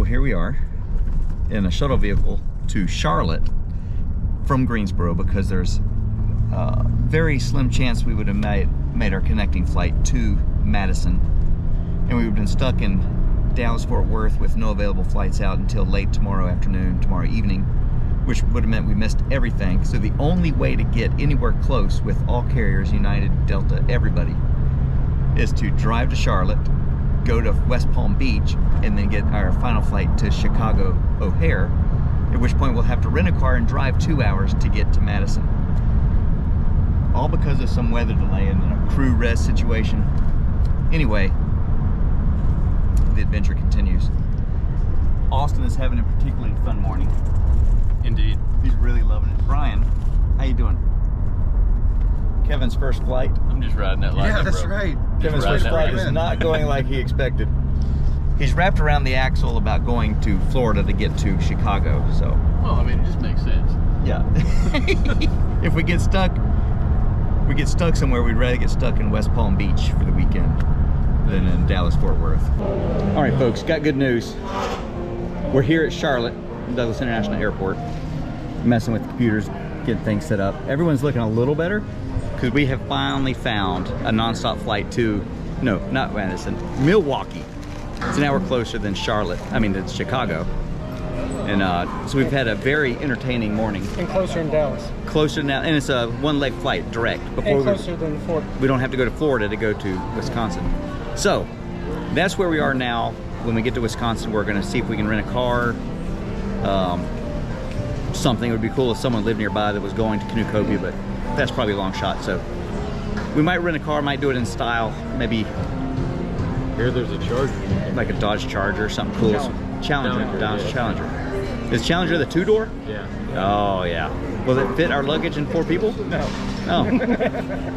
here we are in a shuttle vehicle to Charlotte from Greensboro, because there's a very slim chance we would have made our connecting flight to Madison, and we would have been stuck in Dallas-Fort Worth with no available flights out until late tomorrow afternoon, tomorrow evening, which would have meant we missed everything. So the only way to get anywhere close with all carriers, United, Delta, everybody, is to drive to Charlotte, go to West Palm Beach, and then get our final flight to Chicago O'Hare, at which point we'll have to rent a car and drive 2 hours to get to Madison. All because of some weather delay and a crew rest situation. Anyway, the adventure continues. Austin is having a particularly fun morning. Indeed. He's really loving it. Brian, how you doing? Kevin's first flight. I'm just riding that line. Yeah, that's right. Kevin's first flight is not going like he expected. He's wrapped around the axle about going to Florida to get to Chicago, so. Well, I mean, it just makes sense. Yeah. If we get stuck somewhere, we'd rather get stuck in West Palm Beach for the weekend than in Dallas-Fort Worth. All right, folks, got good news. We're here at Charlotte, Douglas International Airport, messing with the computers, getting things set up. Everyone's looking a little better because we have finally found a nonstop flight to, no, not Madison, Milwaukee. It's an hour closer than Charlotte, than Chicago. And so we've had a very entertaining morning. And closer in Dallas. Closer now, and it's a one-leg flight direct. And closer than Florida. We don't have to go to Florida to go to Wisconsin. So that's where we are now. When we get to Wisconsin, we're going to see if we can rent a car. Something. It would be cool if someone lived nearby that was going to Canoecopia, but that's probably a long shot. So we might rent a car, might do it in style, maybe. Here there's a Charger. Like a Dodge Charger or something cool. Challenger. Dodge Challenger. Is Challenger the two-door? Yeah. Oh, yeah. Will it fit our luggage and 4 people? No. Oh.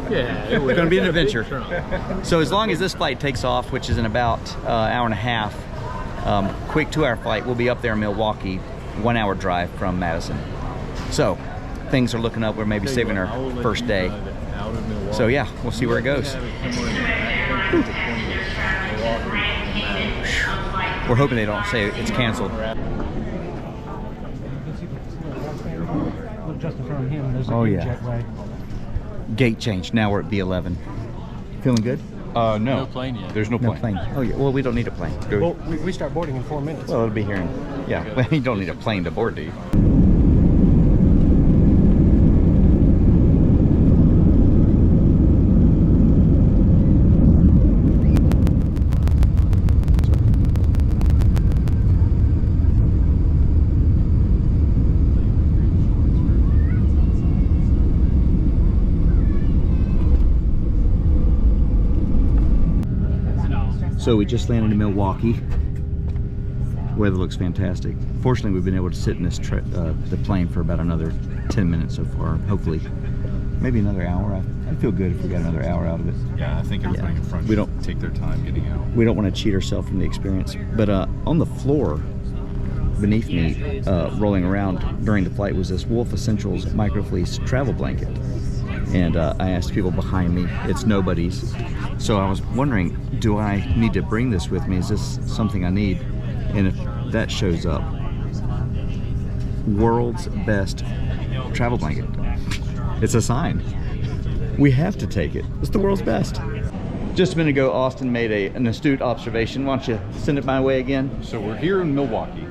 Yeah, it would. It's going to be an adventure. So as long as this flight takes off, which is in about an hour and a half, quick 2-hour flight, we'll be up there in Milwaukee, 1-hour drive from Madison. So things are looking up. We're maybe saving our first day. So yeah, we'll see where it goes. We're hoping they don't say it's canceled. Just in front of him, there's a jetway. Gate change. Now we're at B11. Feeling good? No plane yet. There's no plane. Oh yeah. Well, we don't need a plane. Well, we start boarding in 4 minutes. Well, it'll be here in. Yeah. Well, you don't need a plane to board, do you? So we just landed in Milwaukee. Weather looks fantastic. Fortunately, we've been able to sit in this the plane for about another 10 minutes so far. Hopefully, maybe another hour. I'd feel good if we got another hour out of it. Yeah, I think everybody in front should take their time getting out. We don't want to cheat ourselves from the experience. But on the floor beneath me, rolling around during the flight, was this Wolf Essentials Microfleece travel blanket. And I asked people behind me, it's nobody's. So I was wondering, do I need to bring this with me? Is this something I need? And if that shows up, world's best travel blanket. It's a sign. We have to take it. It's the world's best. Just a minute ago, Austin made an astute observation. Why don't you send it my way again? So we're here in Milwaukee.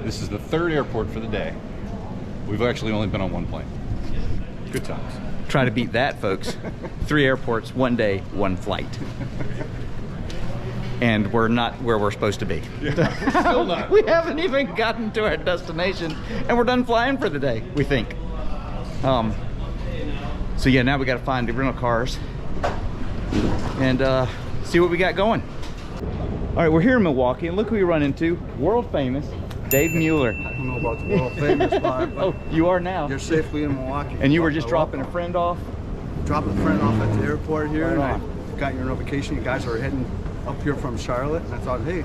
This is the 3rd airport for the day. We've actually only been on 1 plane. Good times. Try to beat that, folks. 3 airports, 1 day, 1 flight. And we're not where we're supposed to be. Yeah, still not. We haven't even gotten to our destination, and we're done flying for the day, we think. So yeah, now we got to find the rental cars and see what we got going. All right, we're here in Milwaukee, and look who we run into. World famous Dave Mueller. I don't know about the world famous part, but oh, you are now. you're safely in Milwaukee. And you were just dropping a friend off? Dropping a friend off at the airport here, Right and I got your notification. You guys are heading up here from Charlotte, and I thought, hey,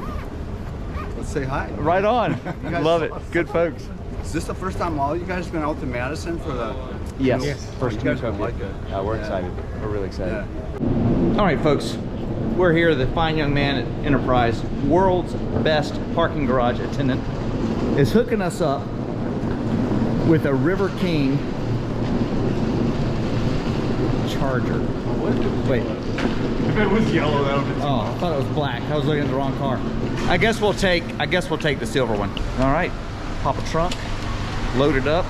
let's say hi. Right on. Love it. Good folks. Is this the first time all you guys have been out to Madison for the... Yes. First you guys are Canoecopia. like it. We're Yeah. excited. We're really excited. Yeah. All right, folks. we're here. The fine young man at Enterprise, world's best parking garage attendant, is hooking us up with a River King charger. Wait. If it was yellow, that would be. Oh, I thought it was black. I was looking at the wrong car. I guess we'll take the silver one. All right, pop a trunk, load it up.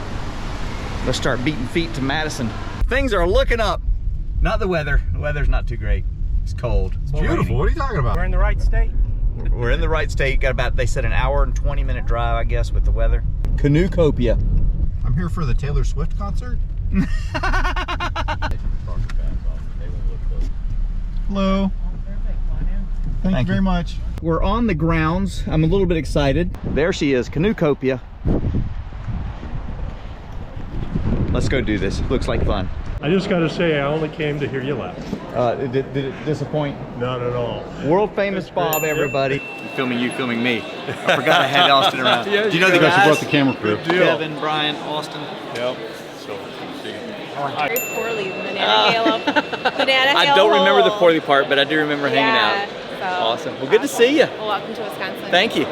Let's start beating feet to Madison. Things are looking up. Not the weather. The weather's not too great. It's cold. It's Beautiful. What are you talking about? We're in the right state. We're in the right state. Got about, they said, an hour and 20-minute drive, I guess, with the weather. Canoecopia. I'm here for the Taylor Swift concert. Hello. Thank you very much. We're on the grounds. I'm a little bit excited. There she is, Canoecopia. Let's go do this. Looks like fun. I just got to say, I only came to hear you laugh. Did it disappoint? Not at all. World famous Bob, everybody. Filming you, filming me. I forgot I had Austin around. Do you know the guys? You brought the camera crew. Kevin, Brian, Austin. Yep. Very poorly, Banana Halo. Banana I Halo. don't remember the poorly part, but I do remember hanging Yeah, out. so Awesome. Well, good to see you. Well, welcome to Wisconsin. Thank you.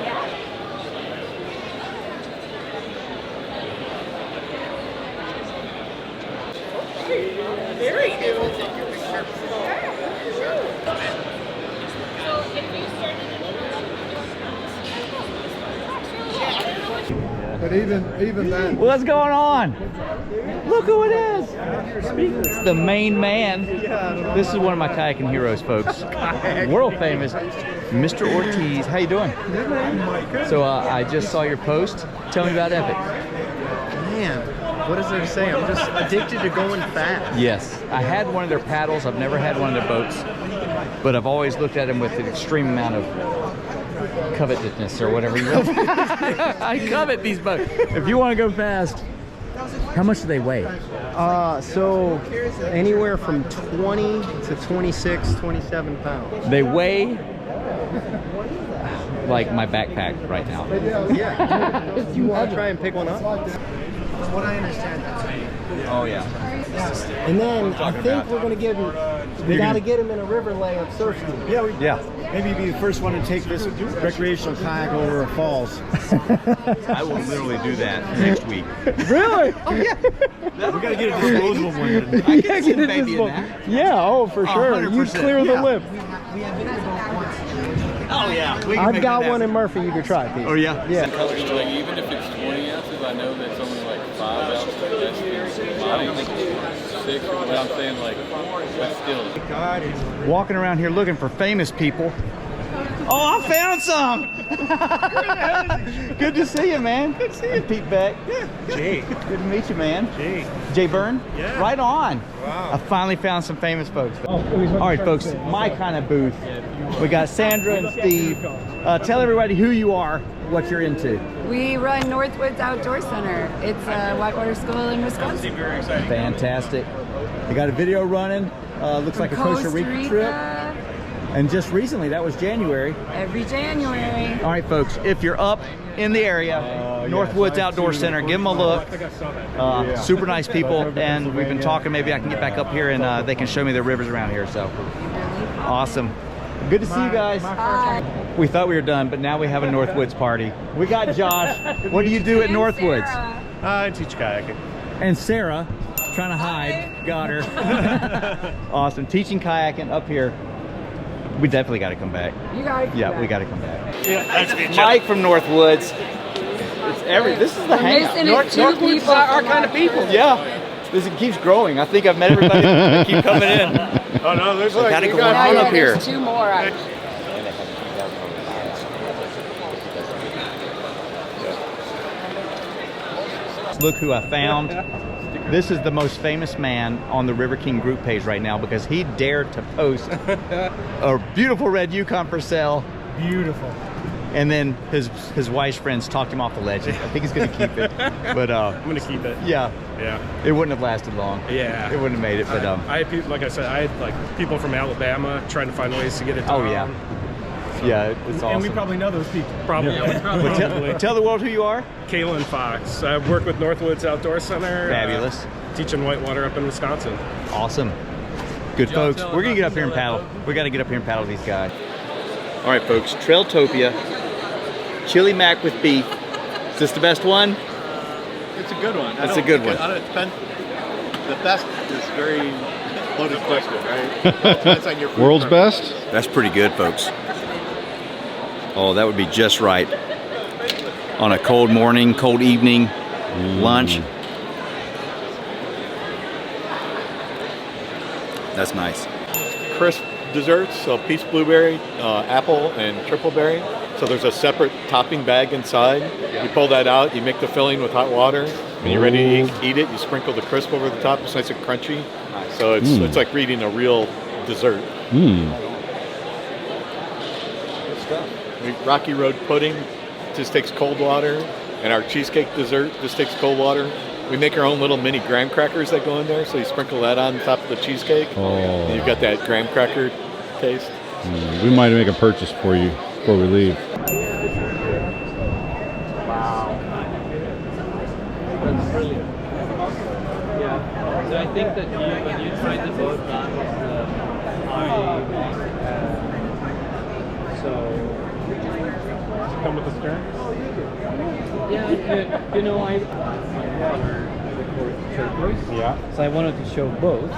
But even then, What's going on? Look who it is. It's the main man. This is one of my kayaking heroes, folks. World famous Mr. Ortiz. How you doing? Good, man. So I just saw your post. Tell me about Epic. Man, what is there to say? I'm just addicted to going fast. Yes, I had one of their paddles. I've never had one of their boats, but I've always looked at them with an extreme amount of covetousness or whatever you will. I covet these boats. If you want to go fast, how much do they weigh? So anywhere from 20 to 26, 27 pounds. They weigh like my backpack right now. Yeah. You want to try and pick one up? From what I understand, that's Oh yeah. And then I think we're going to give him, we got to get him in a river layup surf school. Yeah. Maybe be the first one to take this recreational kayak over a falls. I will literally do that next week. Really? Oh yeah. We gotta get a disposable one. I can see the baby in that. Yeah, oh, for sure. 100%, You clear the yeah. lip. Oh yeah. I've got one in Murphy you could try, Pete. Oh yeah. Yeah. Like, even if it's 20 ounces, I know that's only like 5 ounces. I don't think it's 6, but I'm saying like, but still. Walking around here looking for famous people. Oh, I found some! Good to see you, man. Good to see you. Pete Beck. Jay. Good to meet you, man. Jay. Jay Byrne? Yeah. Right on. Wow. I finally found some famous folks. All right, folks, my kind of booth. We got Sandra and Steve. Tell everybody who you are, what you're into. We run Northwoods Outdoor Center. It's a whitewater school in Wisconsin. Fantastic. We got a video running. Looks like a Costa Rica trip. And just recently, that was January. Every January. All right, folks, if you're up in the area, Northwoods Outdoor Center, give them a look. Super nice people, and we've been talking, maybe I can get back up here and they can show me the rivers around here, so. Awesome. Good to see you guys. Hi. We thought we were done, but now we have a Northwoods party. We got Josh. What do you do at Northwoods? I teach kayaking. And Sarah, trying to hide, got her. Awesome, teaching kayaking up here. We definitely got to come back. You gotta come back. We got to come back. Yeah, that's me. Mike from Northwoods. This is the hangout. missing it, two Northwoods people are our from kind of Northwoods. people. Yeah. This keeps growing. I think I've met everybody that keep coming in. Oh no, there's like Gotta you go got- on Yeah, up here. there's two more. Look who I found. This is the most famous man on the River King group page right now because he dared to post a beautiful red Yukon for sale. Beautiful. And then his wife's friends talked him off the ledge. I think he's gonna keep it. But I'm gonna keep it. yeah, Yeah. it wouldn't have lasted long. Yeah. It wouldn't have made it, but I had people, like I said, I had like people from Alabama trying to find ways to get it down. oh yeah. Yeah, it's awesome. And we probably know those people. Probably. But tell the world who you are. Kaylin Fox. I work with Northwoods Outdoor Center. Fabulous. Teaching whitewater up in Wisconsin. Awesome. Good folks, we're gonna get up here and paddle. We gotta get up here and paddle these guys. All right folks, Trailtopia, chili mac with beef. Is this the best one? It's a good one. It's a good one. The best is very loaded question, right? It depends on your food World's preference. best? That's pretty good, folks. Oh, that would be just right on a cold morning, cold evening, lunch. That's nice. Crisp desserts, so peach blueberry, apple, and triple berry. So there's a separate topping bag inside. You pull that out, you make the filling with hot water. When you're ready to eat it, you sprinkle the crisp over the top. It's nice and crunchy. So it's like reading a real dessert. Good stuff. Rocky Road pudding just takes cold water, and our cheesecake dessert just takes cold water. We make our own little mini graham crackers that go in there, so you sprinkle that on top of the cheesecake, and you've got that graham cracker taste. We might make a purchase for you before we leave. Wow. That's brilliant. Yeah. So I think that when you tried the boat run, Come with the stern? yeah, you know, Yeah. so I wanted to show both.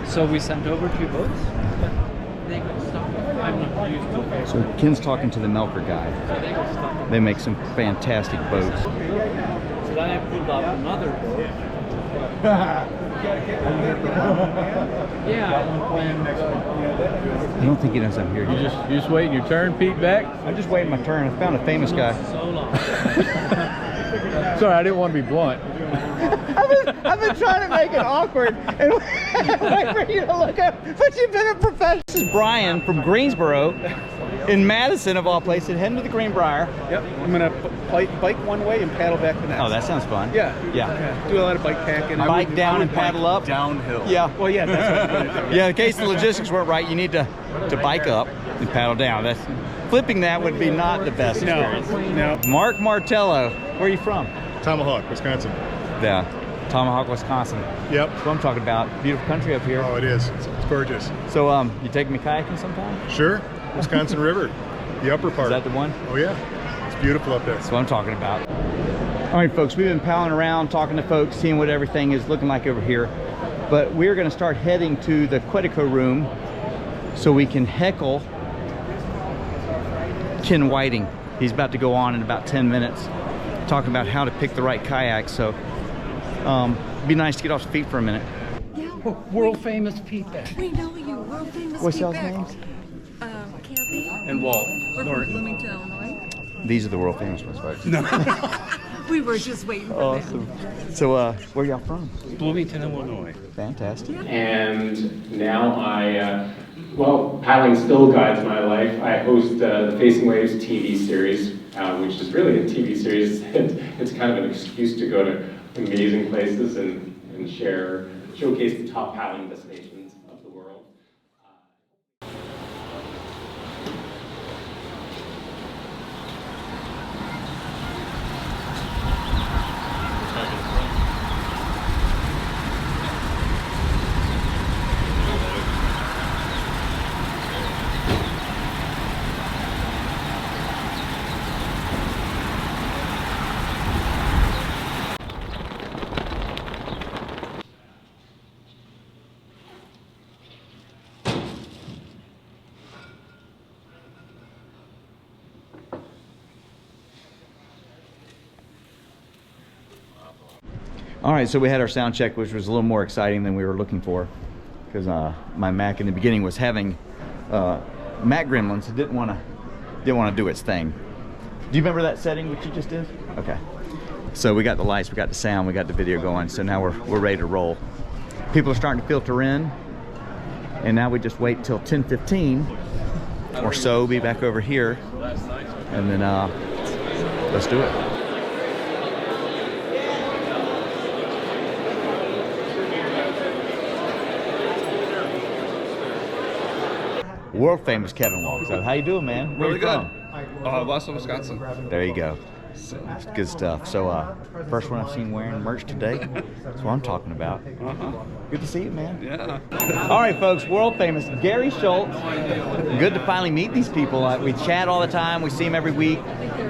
So we sent over 2 boats, but they got stuck. I'm not used to it. So Ken's talking to the Melker guy. So they got stuck. They make some fantastic boats. So then I pulled up another boat. Yeah, I don't think he knows I'm here. you just waiting your turn, Pete, back? I'm just waiting my turn. I found a famous guy. So long. Sorry, I didn't want to be blunt. I've been trying to make it awkward and wait for you to look up, but you've been a professional. This is Brian from Greensboro in Madison, of all places, heading to the Greenbrier. Yep. I'm gonna bike one way and paddle back the next. Oh, that sounds fun. Yeah. Yeah. Do a lot of bike packing. Bike down and paddle up. Downhill. Yeah. Well, yeah, that's what I'm gonna do. Yeah, in case the logistics weren't right, you need to bike up and paddle down. That's flipping that would be not the best experience. No. Mark Martello, where are you from? Tomahawk, Wisconsin. Yeah, Tomahawk, Wisconsin. Yep. That's what I'm talking about. Beautiful country up here. Oh, it is. It's gorgeous. So, you take me kayaking sometime? Sure. Wisconsin River, the upper part. Is that the one? Oh yeah. It's beautiful up there. That's what I'm talking about. All right, folks, we've been palling around, talking to folks, seeing what everything is looking like over here. But we're going to start heading to the Quetico room so we can heckle Ken Whiting. He's about to go on in about 10 minutes, talking about how to pick the right kayak. So, it'd be nice to get off the feet for a minute. Yeah. World famous Pete back. We know you. World famous. What's Pete y'all's Beck. names? Kathy. And Walt. We're from Bloomington, Illinois. These are the world famous ones, folks. We were just waiting for them. Awesome. So, where y'all from? Bloomington, Illinois. Fantastic. And now well, paddling still guides my life. I host the Facing Waves TV series, which is really a TV series. It's kind of an excuse to go to amazing places and showcase the top paddling destinations of the world. All right, so we had our sound check, which was a little more exciting than we were looking for, because my Mac in the beginning was having Mac gremlins. It didn't want to do its thing. Do you remember that setting which you just did? Okay. So we got the lights, we got the sound, we got the video going. So now we're ready to roll. People are starting to filter in, and now we just wait till 10:15 or so. Be back over here, and then let's do it. World famous Kevin walks out. How you doing, man? Where Really you good. from? Boston, Wisconsin. There you go. So it's good stuff. So first one I've seen wearing merch today. That's what I'm talking about. Good to see you, man. Yeah. All right, folks, world famous Gary Schultz. Good to finally meet these people. We chat all the time. We see them every week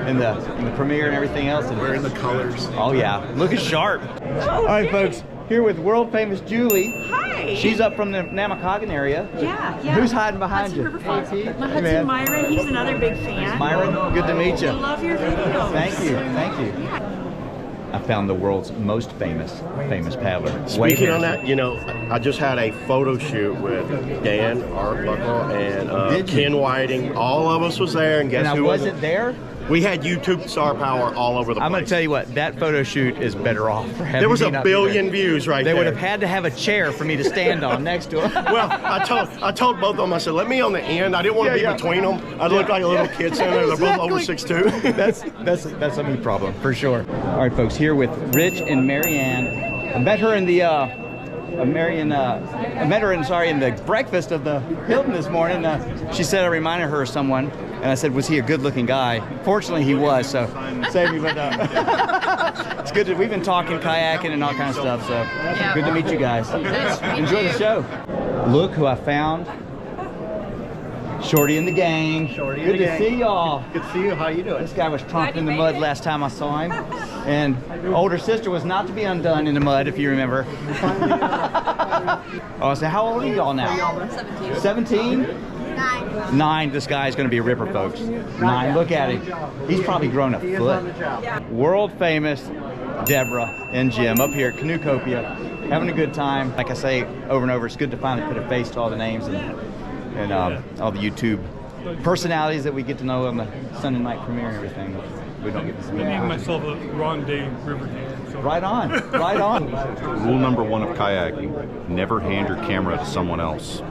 in the premiere and everything else. And Wearing the colors. oh yeah, looking sharp. All right, folks, here with world famous Julie. Hi. She's up from the Namakogan area. Yeah. Who's hiding behind Hudson you? River Falls. My Hey, husband man. Myron, he's another big fan. Myron, good to meet you. I love your videos. Thank you, thank you. I found the world's most famous paddler. Wade Speaking on Harrison. that, you know, I just had a photo shoot with Dan Arbuckle and Did you? Ken Whiting. All of us was there, and guess And I who wasn't there? We had YouTube star power all over the place. I'm going to tell you what, that photo shoot is better off for having There was me a not be there. billion views right They there. would have had to have a chair for me to stand on next to him. Well, I told both of them, I said, let me on the end. I didn't want to be between them. I looked like a little kid standing there. They're both over 6'2". That's a me problem for sure. All right, folks, here with Rich and Marianne. I met her in the I met her in the breakfast of the Hilton this morning. She said I reminded her of someone, and I said, was he a good-looking guy? Fortunately, he was. So save me, but it's good. We've been talking kayaking and all kinds of stuff. So good to meet you guys. Enjoy the show. Look who I found. Shorty and the gang. Good to see y'all. Good to see you. How you doing? This guy was tromped in the mud last time I saw him. And older sister was not to be undone in the mud, if you remember. Oh, so how old are y'all now? 17. 17? 9. This guy's going to be a ripper, folks. 9. Look at him. He's probably grown a foot. World famous Deborah and Jim up here at Canoecopia, having a good time. Like I say over and over, it's good to finally put a face to all the names and all the YouTube personalities that we get to know on the Sunday night premiere and everything. We don't get to see. I named myself a Ron Day River King. So. Right on, right on. Rule number 1 of kayaking, never hand your camera to someone else.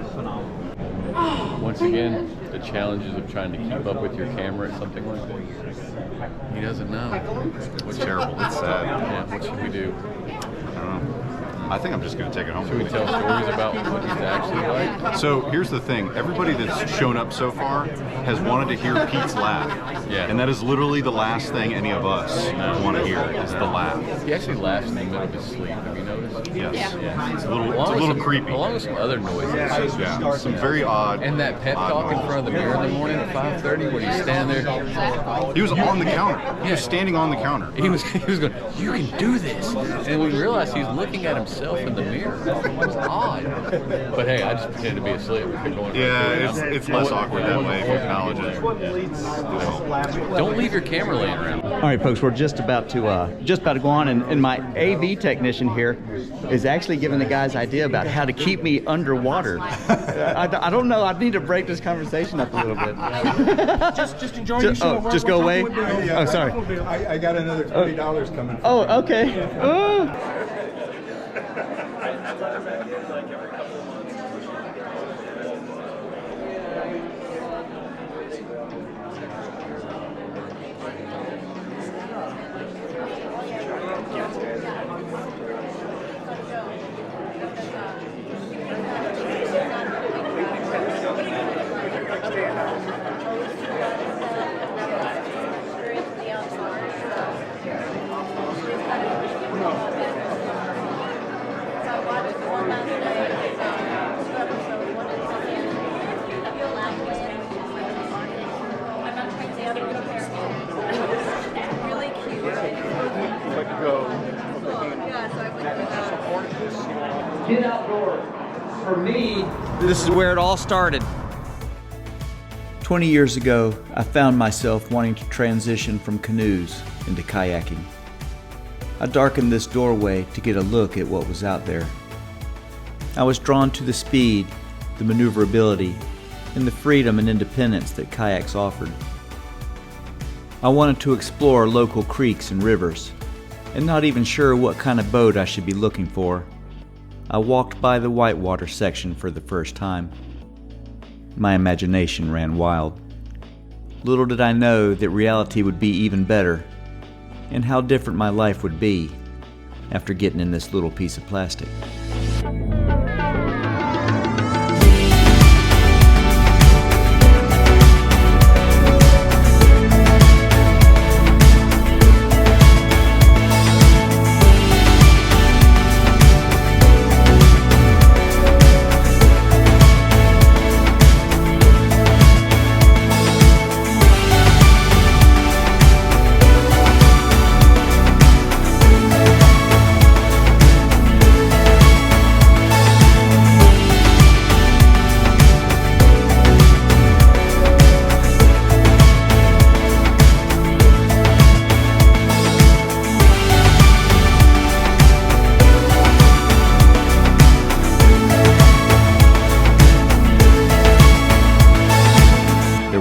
Once again, the challenges of trying to keep up with your camera at something like this. He doesn't know. It's terrible. It's sad. Yeah, what should we do? I don't know. I think I'm just going to take it home. Should we tell stories about what he's actually like? So here's the thing. Everybody that's shown up so far has wanted to hear Pete's laugh. Yeah. And that is literally the last thing any of us want to hear is the laugh. He actually laughs in the middle of his sleep. Have you noticed? Yes. Yeah. It's a little creepy. Along with some other noises. Yeah. Some very odd. And that pep talk in front of the mirror in the morning at 5:30 when he's standing there. He was on the counter. He was standing on the counter. He was going, you can do this. And we realized he's looking at himself in the mirror. It was odd. But hey, I just pretended to be asleep. It's less awkward that way if you acknowledge it. Don't leave your camera laying around. All right, folks, we're just about to go on, and my AV technician here is actually giving the guys idea about how to keep me underwater. I don't know. I need to break this conversation up a little bit. Just enjoy your show. Oh, just go away. Oh, sorry. I got another $20 coming. Oh, okay. Oh. Get outdoors. For me, this is where it all started. 20 years ago, I found myself wanting to transition from canoes into kayaking. I darkened this doorway to get a look at what was out there. I was drawn to the speed, the maneuverability, and the freedom and independence that kayaks offered. I wanted to explore local creeks and rivers, and not even sure what kind of boat I should be looking for, I walked by the Whitewater section for the first time. My imagination ran wild. Little did I know that reality would be even better, and how different my life would be after getting in this little piece of plastic.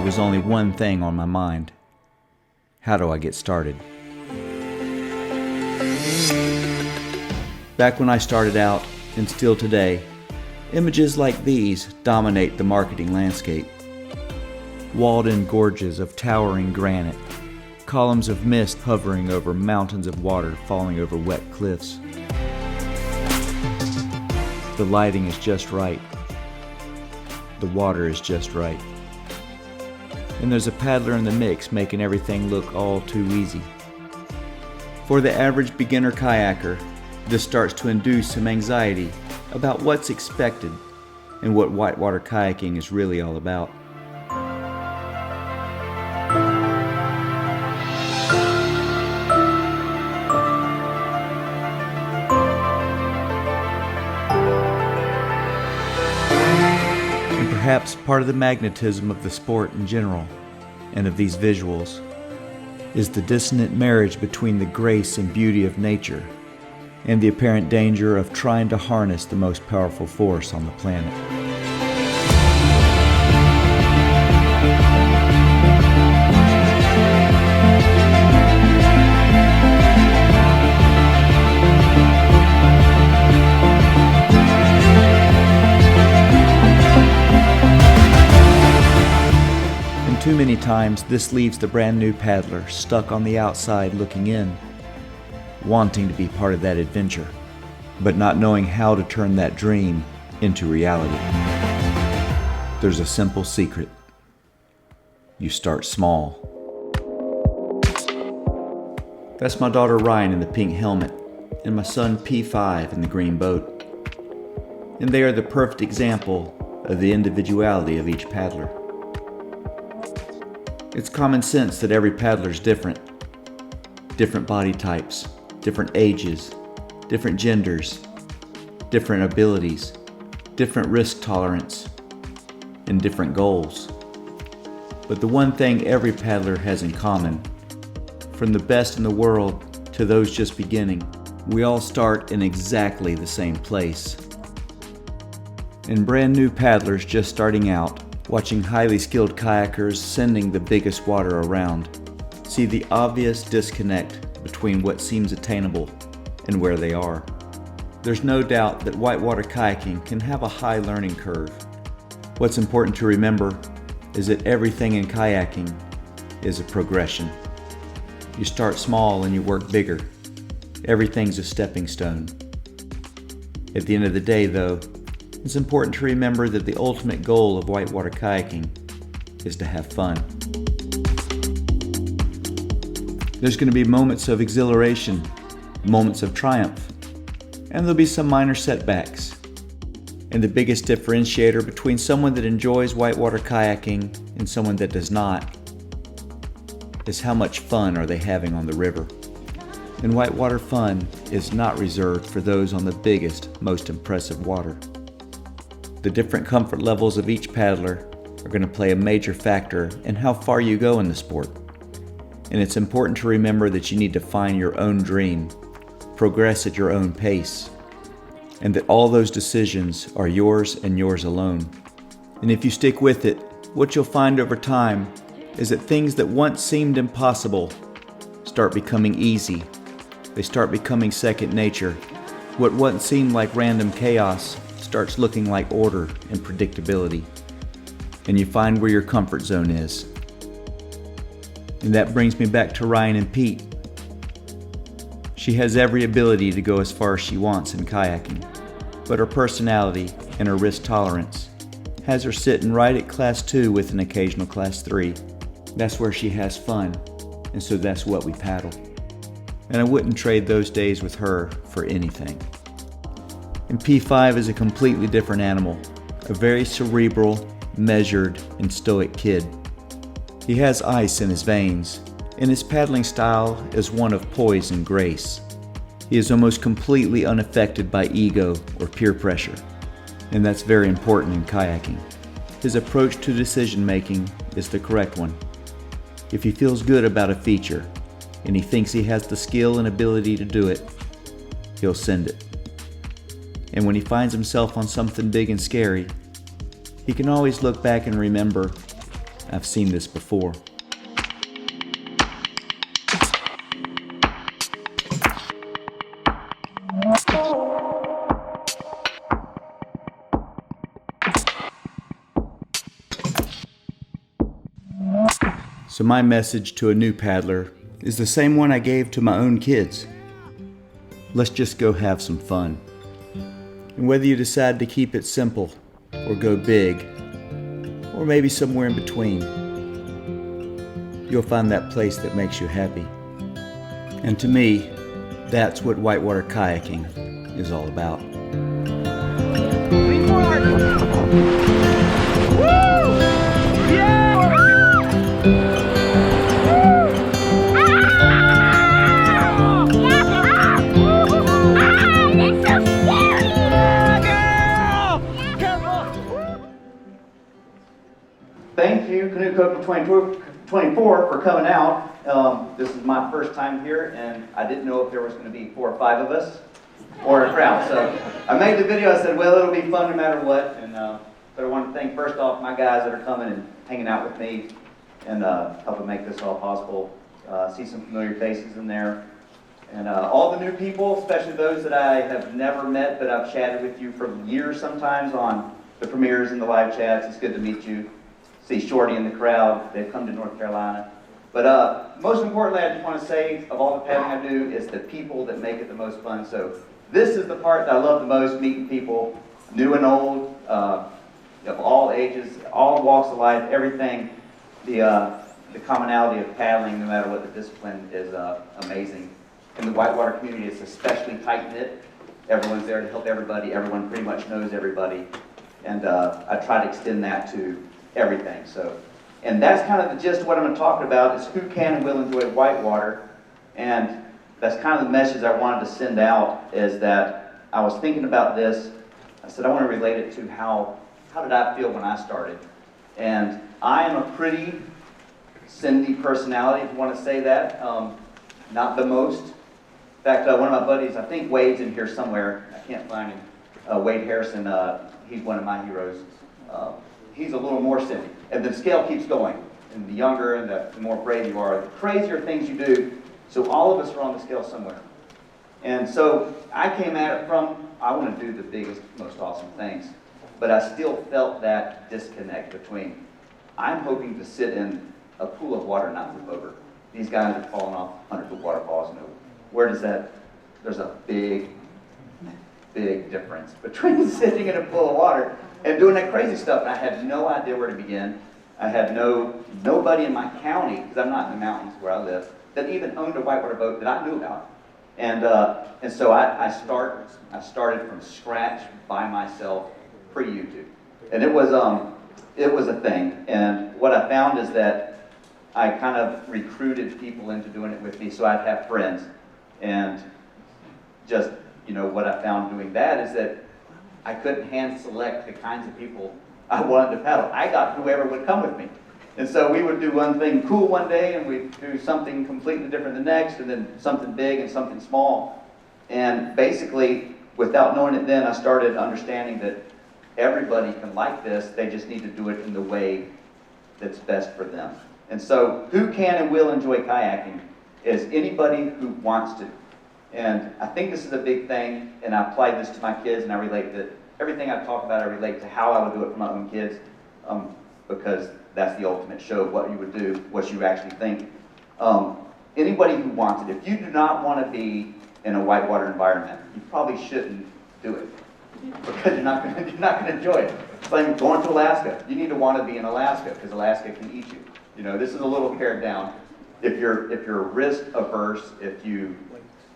was only one thing on my mind. How do I get started? Back when I started out, and still today, images like these dominate the marketing landscape. Walled-in gorges of towering granite, columns of mist hovering over mountains of water falling over wet cliffs. The lighting is just right. The water is just right. And there's a paddler in the mix making everything look all too easy. For the average beginner kayaker, this starts to induce some anxiety about what's expected and what whitewater kayaking is really all about. And perhaps part of the magnetism of the sport in general, and of these visuals, is the dissonant marriage between the grace and beauty of nature and the apparent danger of trying to harness the most powerful force on the planet. And too many times this leaves the brand new paddler stuck on the outside looking in, wanting to be part of that adventure, but not knowing how to turn that dream into reality. There's a simple secret. You start small. That's my daughter Ryan in the pink helmet, and my son P5 in the green boat. And they are the perfect example of the individuality of each paddler. It's common sense that every paddler is different. Different body types, different ages, different genders, different abilities, different risk tolerance, and different goals. But the one thing every paddler has in common, from the best in the world to those just beginning, we all start in exactly the same place. And brand new paddlers just starting out, watching highly skilled kayakers sending the biggest water around, see the obvious disconnect between what seems attainable and where they are. There's no doubt that whitewater kayaking can have a high learning curve. What's important to remember is that everything in kayaking is a progression. You start small and you work bigger. Everything's a stepping stone. At the end of the day, though, it's important to remember that the ultimate goal of whitewater kayaking is to have fun. There's going to be moments of exhilaration, moments of triumph, and there'll be some minor setbacks. And the biggest differentiator between someone that enjoys whitewater kayaking and someone that does not is how much fun are they having on the river. And whitewater fun is not reserved for those on the biggest, most impressive water. The different comfort levels of each paddler are going to play a major factor in how far you go in the sport. And it's important to remember that you need to find your own dream, progress at your own pace, and that all those decisions are yours and yours alone. And if you stick with it, what you'll find over time is that things that once seemed impossible start becoming easy. They start becoming second nature. What once seemed like random chaos starts looking like order and predictability. And you find where your comfort zone is. And that brings me back to Ryan and Pete. She has every ability to go as far as she wants in kayaking, but her personality and her risk tolerance has her sitting right at Class 2 with an occasional Class 3. That's where she has fun, and so that's what we paddle. And I wouldn't trade those days with her for anything. And P5 is a completely different animal, a very cerebral, measured, and stoic kid. He has ice in his veins, and his paddling style is one of poise and grace. He is almost completely unaffected by ego or peer pressure, and that's very important in kayaking. His approach to decision-making is the correct one. If he feels good about a feature, and he thinks he has the skill and ability to do it, he'll send it. And when he finds himself on something big and scary, he can always look back and remember I've seen this before. So my message to a new paddler is the same one I gave to my own kids. Let's just go have some fun. And whether you decide to keep it simple or go big, or maybe somewhere in between, you'll find that place that makes you happy. And to me, that's what whitewater kayaking is all about. Thank you, Canoecopia 24, for coming out. This is my first time here, and I didn't know if there was going to be 4 or 5 of us, or a crowd. So I made the video. I said, well, it'll be fun no matter what. And but I want to thank first off my guys that are coming and hanging out with me and helping make this all possible. See some familiar faces in there. And all the new people, especially those that I have never met, but I've chatted with you for years sometimes on the premieres and the live chats. It's good to meet you. See Shorty in the crowd. They've come to North Carolina. But most importantly, I just want to say, of all the paddling I do, is the people that make it the most fun. So this is the part that I love the most, meeting people, new and old, of all ages, all walks of life, everything. The commonality of paddling, no matter what the discipline, is amazing. In the whitewater community, it's especially tight-knit. Everyone's there to help everybody. Everyone pretty much knows everybody. And I try to extend that to everything. So, and that's kind of the gist of what I'm going to talk about, is who can and will enjoy whitewater. And that's kind of the message I wanted to send out, is that I was thinking about this. I said I want to relate it to how did I feel when I started. And I am a pretty Cindy personality, if you want to say that. Not the most. In fact, one of my buddies, I think Wade's in here somewhere. I can't find him. Wade Harrison, he's one of my heroes. He's a little more Cindy. And the scale keeps going. And the younger and the more brave you are, the crazier things you do. So all of us are on the scale somewhere. And so I came at it from, I want to do the biggest, most awesome things. But I still felt that disconnect between, I'm hoping to sit in a pool of water and not move over. These guys are falling off 100-foot waterfalls. And where does that, there's a big difference between sitting in a pool of water and doing that crazy stuff. And I had no idea where to begin. I had nobody in my county, because I'm not in the mountains where I live, that even owned a whitewater boat that I knew about. And so I started from scratch by myself, pre-YouTube. And it was a thing. And what I found is that I kind of recruited people into doing it with me, so I'd have friends. And just, what I found doing that is that I couldn't hand select the kinds of people I wanted to paddle. I got whoever would come with me. And so we would do one thing cool one day, and we'd do something completely different the next, and then something big and something small. And basically, without knowing it then, I started understanding that everybody can like this. They just need to do it in the way that's best for them. And so who can and will enjoy kayaking is anybody who wants to. And I think this is a big thing, and I applied this to my kids, and I relate that everything I talk about, I relate to how I would do it for my own kids, because that's the ultimate show of what you would do, what you actually think. Anybody who wants it, if you do not want to be in a whitewater environment, you probably shouldn't do it, because you're not going to enjoy it. It's like going to Alaska. You need to want to be in Alaska, because Alaska can eat you. This is a little pared down. If you're risk averse,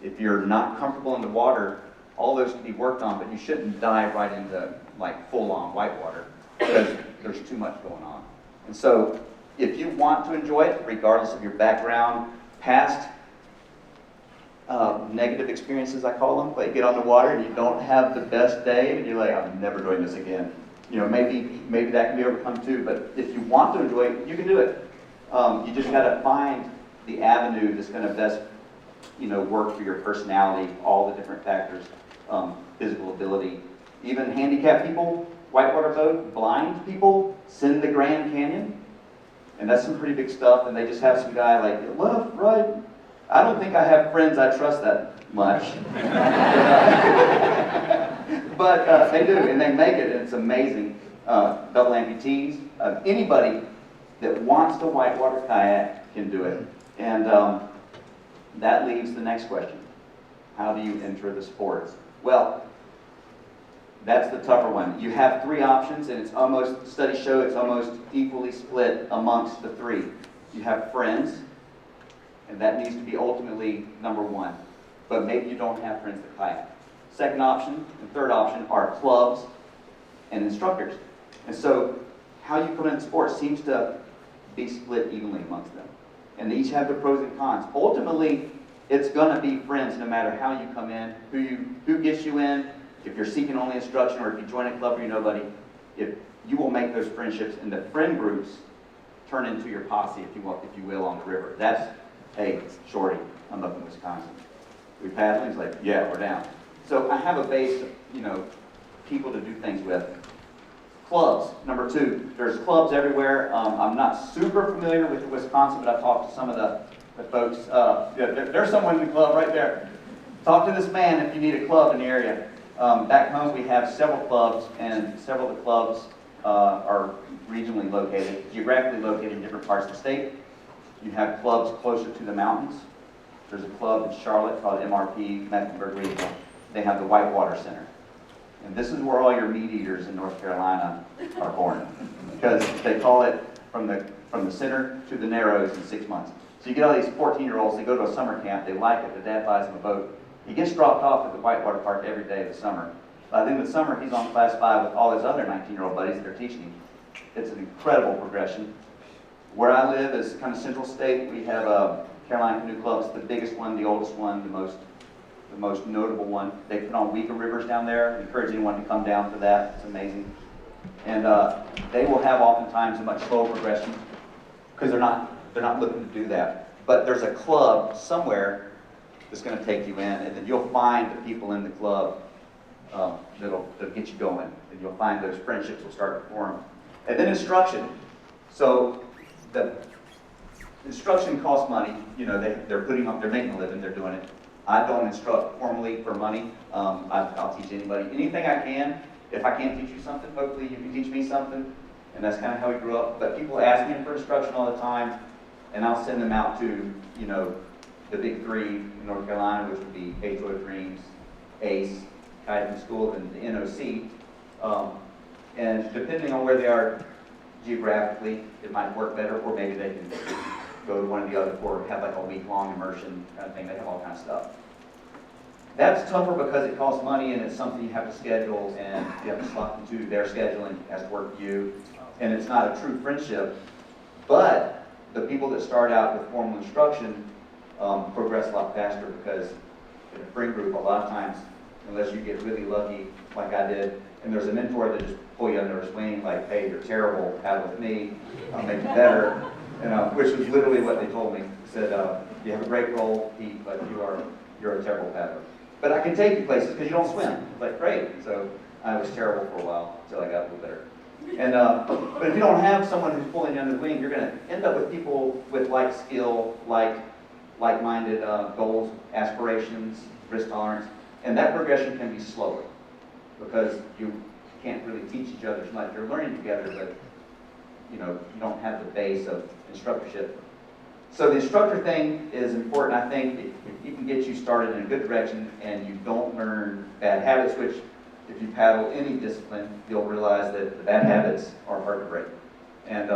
if you're not comfortable in the water, all those can be worked on, but you shouldn't dive right into like full-on whitewater, because there's too much going on. And so if you want to enjoy it, regardless of your background, past negative experiences, I call them, like get on the water and you don't have the best day and you're like, I'm never doing this again. Maybe that can be overcome too, but if you want to enjoy it, you can do it. You just got to find the avenue that's going to best, work for your personality, all the different factors, physical ability, even handicapped people, whitewater boat, blind people, send the Grand Canyon. And that's some pretty big stuff, and they just have some guy like, left, right. I don't think I have friends I trust that much. But they do, and they make it, and it's amazing. Double amputees, anybody that wants to whitewater kayak can do it. And that leaves the next question. How do you enter the sports? Well, that's the tougher one. You have three options, and it's almost, studies show it's almost equally split amongst the three. You have friends, and that needs to be ultimately number one. But maybe you don't have friends that kayak. Second option and third option are clubs and instructors. And so how you come into sports seems to be split evenly amongst them. And they each have their pros and cons. Ultimately, it's going to be friends no matter how you come in, who gets you in, if you're seeking only instruction or if you join a club or you know nobody, if you will make those friendships, and the friend groups turn into your posse, if you will, on the river. That's, hey, Shorty, I'm up in Wisconsin. We paddling? He's like, yeah, we're down. So I have a base of, people to do things with. Clubs, number two. There's clubs everywhere. I'm not super familiar with Wisconsin, but I've talked to some of the folks. There's someone in the club right there. Talk to this man if you need a club in the area. Back home we have several clubs, and several of the clubs are regionally located, geographically located in different parts of the state. You have clubs closer to the mountains. There's a club in Charlotte called MRP, Mecklenburg Regional. They have the Whitewater Center. And this is where all your meat eaters in North Carolina are born. Because they call it from the center to the Narrows in 6 months. So you get all these 14-year-olds, they go to a summer camp, they like it, their dad buys them a boat. He gets dropped off at the Whitewater Park every day of the summer. By the end of the summer, he's on class 5 with all his other 19-year-old buddies that are teaching him. It's an incredible progression. Where I live is kind of central state. We have Carolina Canoe Club. It's the biggest one, the oldest one, the most notable one. They put on Week of Rivers down there. I encourage anyone to come down for that. It's amazing. And they will have oftentimes a much slower progression because they're not looking to do that. But there's a club somewhere that's going to take you in, and then you'll find the people in the club that'll get you going, and you'll find those friendships will start to form. And then instruction. So the instruction costs money. They're making a living, they're doing it. I don't instruct formally for money. I'll teach anybody anything I can. If I can't teach you something, hopefully you can teach me something. And that's kind of how we grew up. But people ask me for instruction all the time, and I'll send them out to, the big three in North Carolina, which would be Patriot of Dreams, ACE, Kayaking School, and the NOC. And depending on where they are geographically, it might work better, or maybe they can go to one of the other four, have like a week-long immersion kind of thing. They have all kinds of stuff. That's tougher because it costs money, and it's something you have to schedule, and you have to slot into their schedule, and it has to work for you. And it's not a true friendship. But the people that start out with formal instruction progress a lot faster, because in a friend group, a lot of times, unless you get really lucky like I did, and there's a mentor that just pull you under his wing, like, hey, you're terrible, paddle with me, I'll make you better, which was literally what they told me. They said, you have a great role, Pete, but you're a terrible paddler. But I can take you places because you don't swim. It's like, great. So I was terrible for a while until I got a little better. And but if you don't have someone who's pulling you under the wing, you're going to end up with people with like skill, like-minded goals, aspirations, risk tolerance, and that progression can be slower because you can't really teach each other as much. You're learning together, but you don't have the base of instructorship. So the instructor thing is important. I think if you can get you started in a good direction and you don't learn bad habits, which if you paddle any discipline, you'll realize that the bad habits are hard to break. And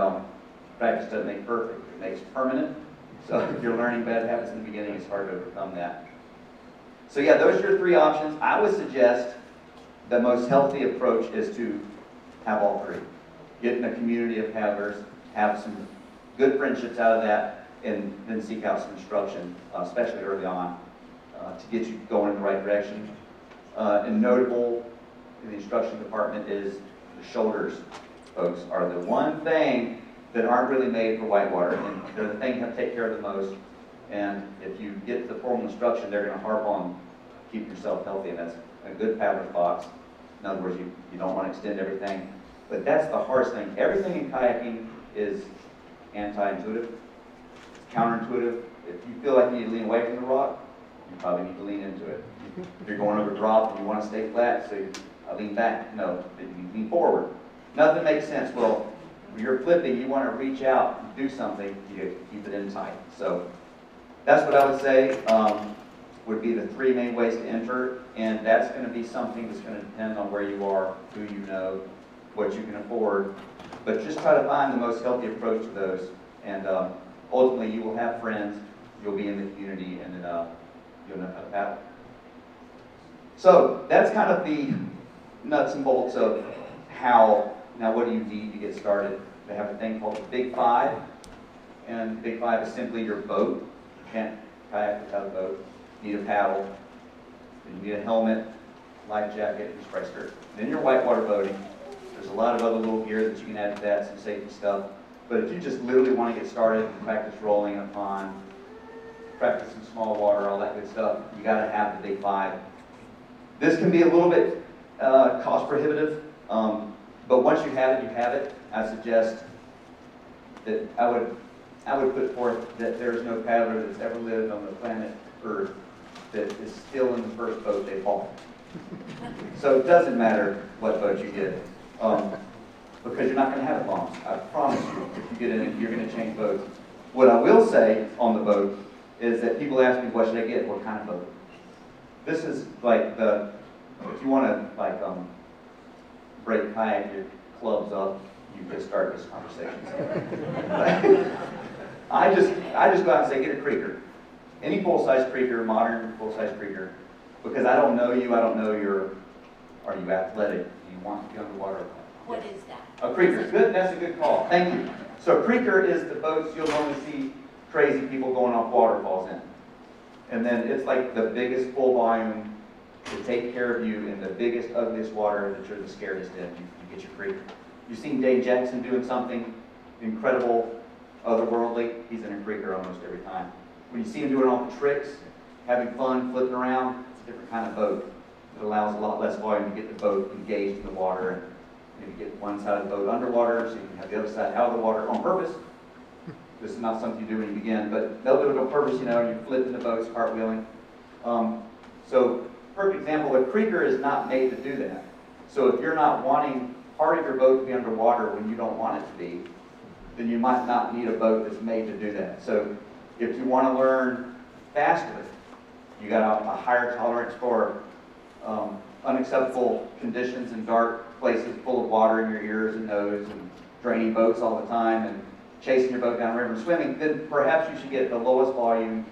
practice doesn't make perfect, it makes permanent. So if you're learning bad habits in the beginning, it's hard to overcome that. So yeah, those are your three options. I would suggest the most healthy approach is to have all three. Get in a community of paddlers, have some good friendships out of that, and then seek out some instruction, especially early on, to get you going in the right direction. And notable in the instruction department is the shoulders, folks, are the one thing that aren't really made for whitewater, and they're the thing you have to take care of the most. And if you get the formal instruction, they're going to harp on keeping yourself healthy, and that's a good paddler's box. In other words, you don't want to extend everything. But that's the hardest thing. Everything in kayaking is anti-intuitive. It's counterintuitive. If you feel like you need to lean away from the rock, you probably need to lean into it. If you're going over drop and you want to stay flat, so I lean back. No, you lean forward. Nothing makes sense. Well, when you're flipping, you want to reach out and do something. You keep it in tight. So that's what I would say would be the three main ways to enter, and that's going to be something that's going to depend on where you are, who you know, what you can afford. But just try to find the most healthy approach to those, and ultimately you will have friends, you'll be in the community, and then you'll know how to paddle. So that's kind of the nuts and bolts of how, now what do you need to get started? They have a thing called the Big Five, and the Big Five is simply your boat. You can't kayak without a boat. You need a paddle, you need a helmet, life jacket, and spray skirt. Then you're whitewater boating. There's a lot of other little gear that you can add to that, some safety stuff. But if you just literally want to get started and practice rolling in a pond, practice some small water, all that good stuff, you got to have the Big Five. This can be a little bit cost prohibitive, but once you have it, I suggest that I would put forth that there's no paddler that's ever lived on the planet Earth that is still in the first boat they bought. So it doesn't matter what boat you get, because you're not going to have it long. I promise you, if you get in it, you're going to change boats. What I will say on the boat is that people ask me, what should I get? What kind of boat? This is like if you want to like break kayak your clubs up, you just start this conversation. I just go out and say, get a creeker. Any full-size creeker, modern full-size creeker, because I don't know you, I don't know are you athletic? Do you want to be underwater? What is that? A creeker, good, that's a good call, thank you. So a creeker is the boats you'll normally see crazy people going off waterfalls in. And then it's like the biggest full volume to take care of you in the biggest, ugliest water that you're the scariest in. You get your creeker. You've seen Dave Jackson doing something incredible, otherworldly, he's in a creeker almost every time. When you see him doing all the tricks, having fun, flipping around, it's a different kind of boat. It allows a lot less volume to get the boat engaged in the water, and maybe get one side of the boat underwater so you can have the other side out of the water on purpose. This is not something you do when you begin, but they'll do it on purpose, you know, you flip in the boats, cartwheeling. So, perfect example, a creeker is not made to do that. So if you're not wanting part of your boat to be underwater when you don't want it to be, then you might not need a boat that's made to do that. So if you want to learn faster, you got a higher tolerance for unacceptable conditions in dark places full of water in your ears and nose and draining boats all the time and chasing your boat down the river and swimming, then perhaps you should get the lowest volume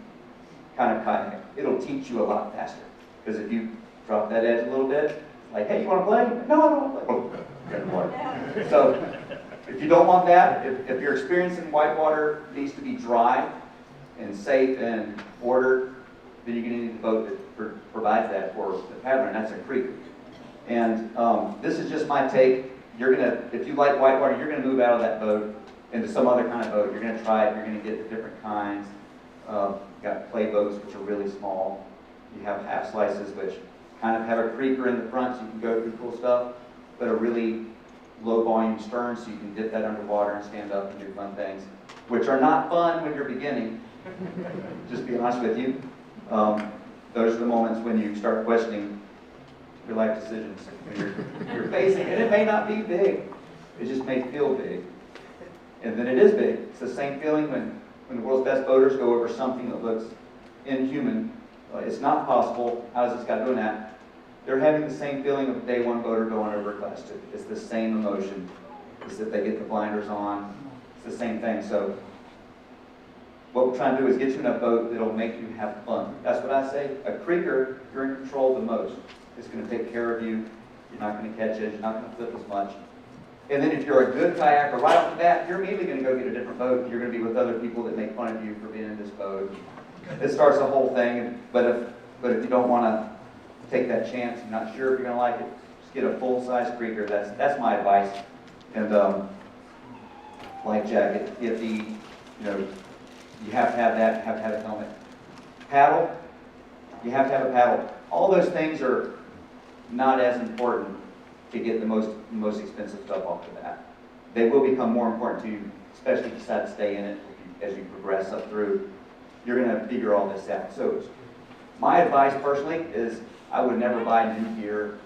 kind of kayak. It'll teach you a lot faster. Because if you drop that edge a little bit, like, hey, you want to play? No, I don't want to play. Oh, get in the water. So if you don't want that, if your experience in whitewater needs to be dry and safe and ordered, then you're going to need a boat that provides that for the paddler, and that's a creeker. And this is just my take. You're going to, if you like whitewater, you're going to move out of that boat into some other kind of boat. You're going to try it. You're going to get the different kinds. You've got play boats, which are really small. You have half slices, which kind of have a creeker in the front so you can go through cool stuff, but a really low volume stern so you can dip that underwater and stand up and do fun things, which are not fun when you're beginning. Just be honest with you. Those are the moments when you start questioning your life decisions. When you're facing, and it may not be big, it just may feel big. And then it is big. It's the same feeling when the world's best boaters go over something that looks inhuman. It's not possible. How's this guy doing that? They're having the same feeling of a day one boater going over a class 2. It's the same emotion. It's that they get the blinders on. It's the same thing. So what we're trying to do is get you in a boat that'll make you have fun. That's what I say. A creeker, you're in control the most. It's going to take care of you. You're not going to catch it. You're not going to flip as much. And then if you're a good kayaker, right off the bat, you're immediately going to go get a different boat. You're going to be with other people that make fun of you for being in this boat. It starts the whole thing. But if you don't want to take that chance, you're not sure if you're going to like it, just get a full-size creeker. That's my advice. And life jacket, you have to have that. You have to have a helmet. Paddle, you have to have a paddle. All those things are not as important to get the most expensive stuff off the bat. They will become more important to you especially if you decide to stay in it as you progress up through, you're going to figure all this out. So my advice personally is I would never buy new gear,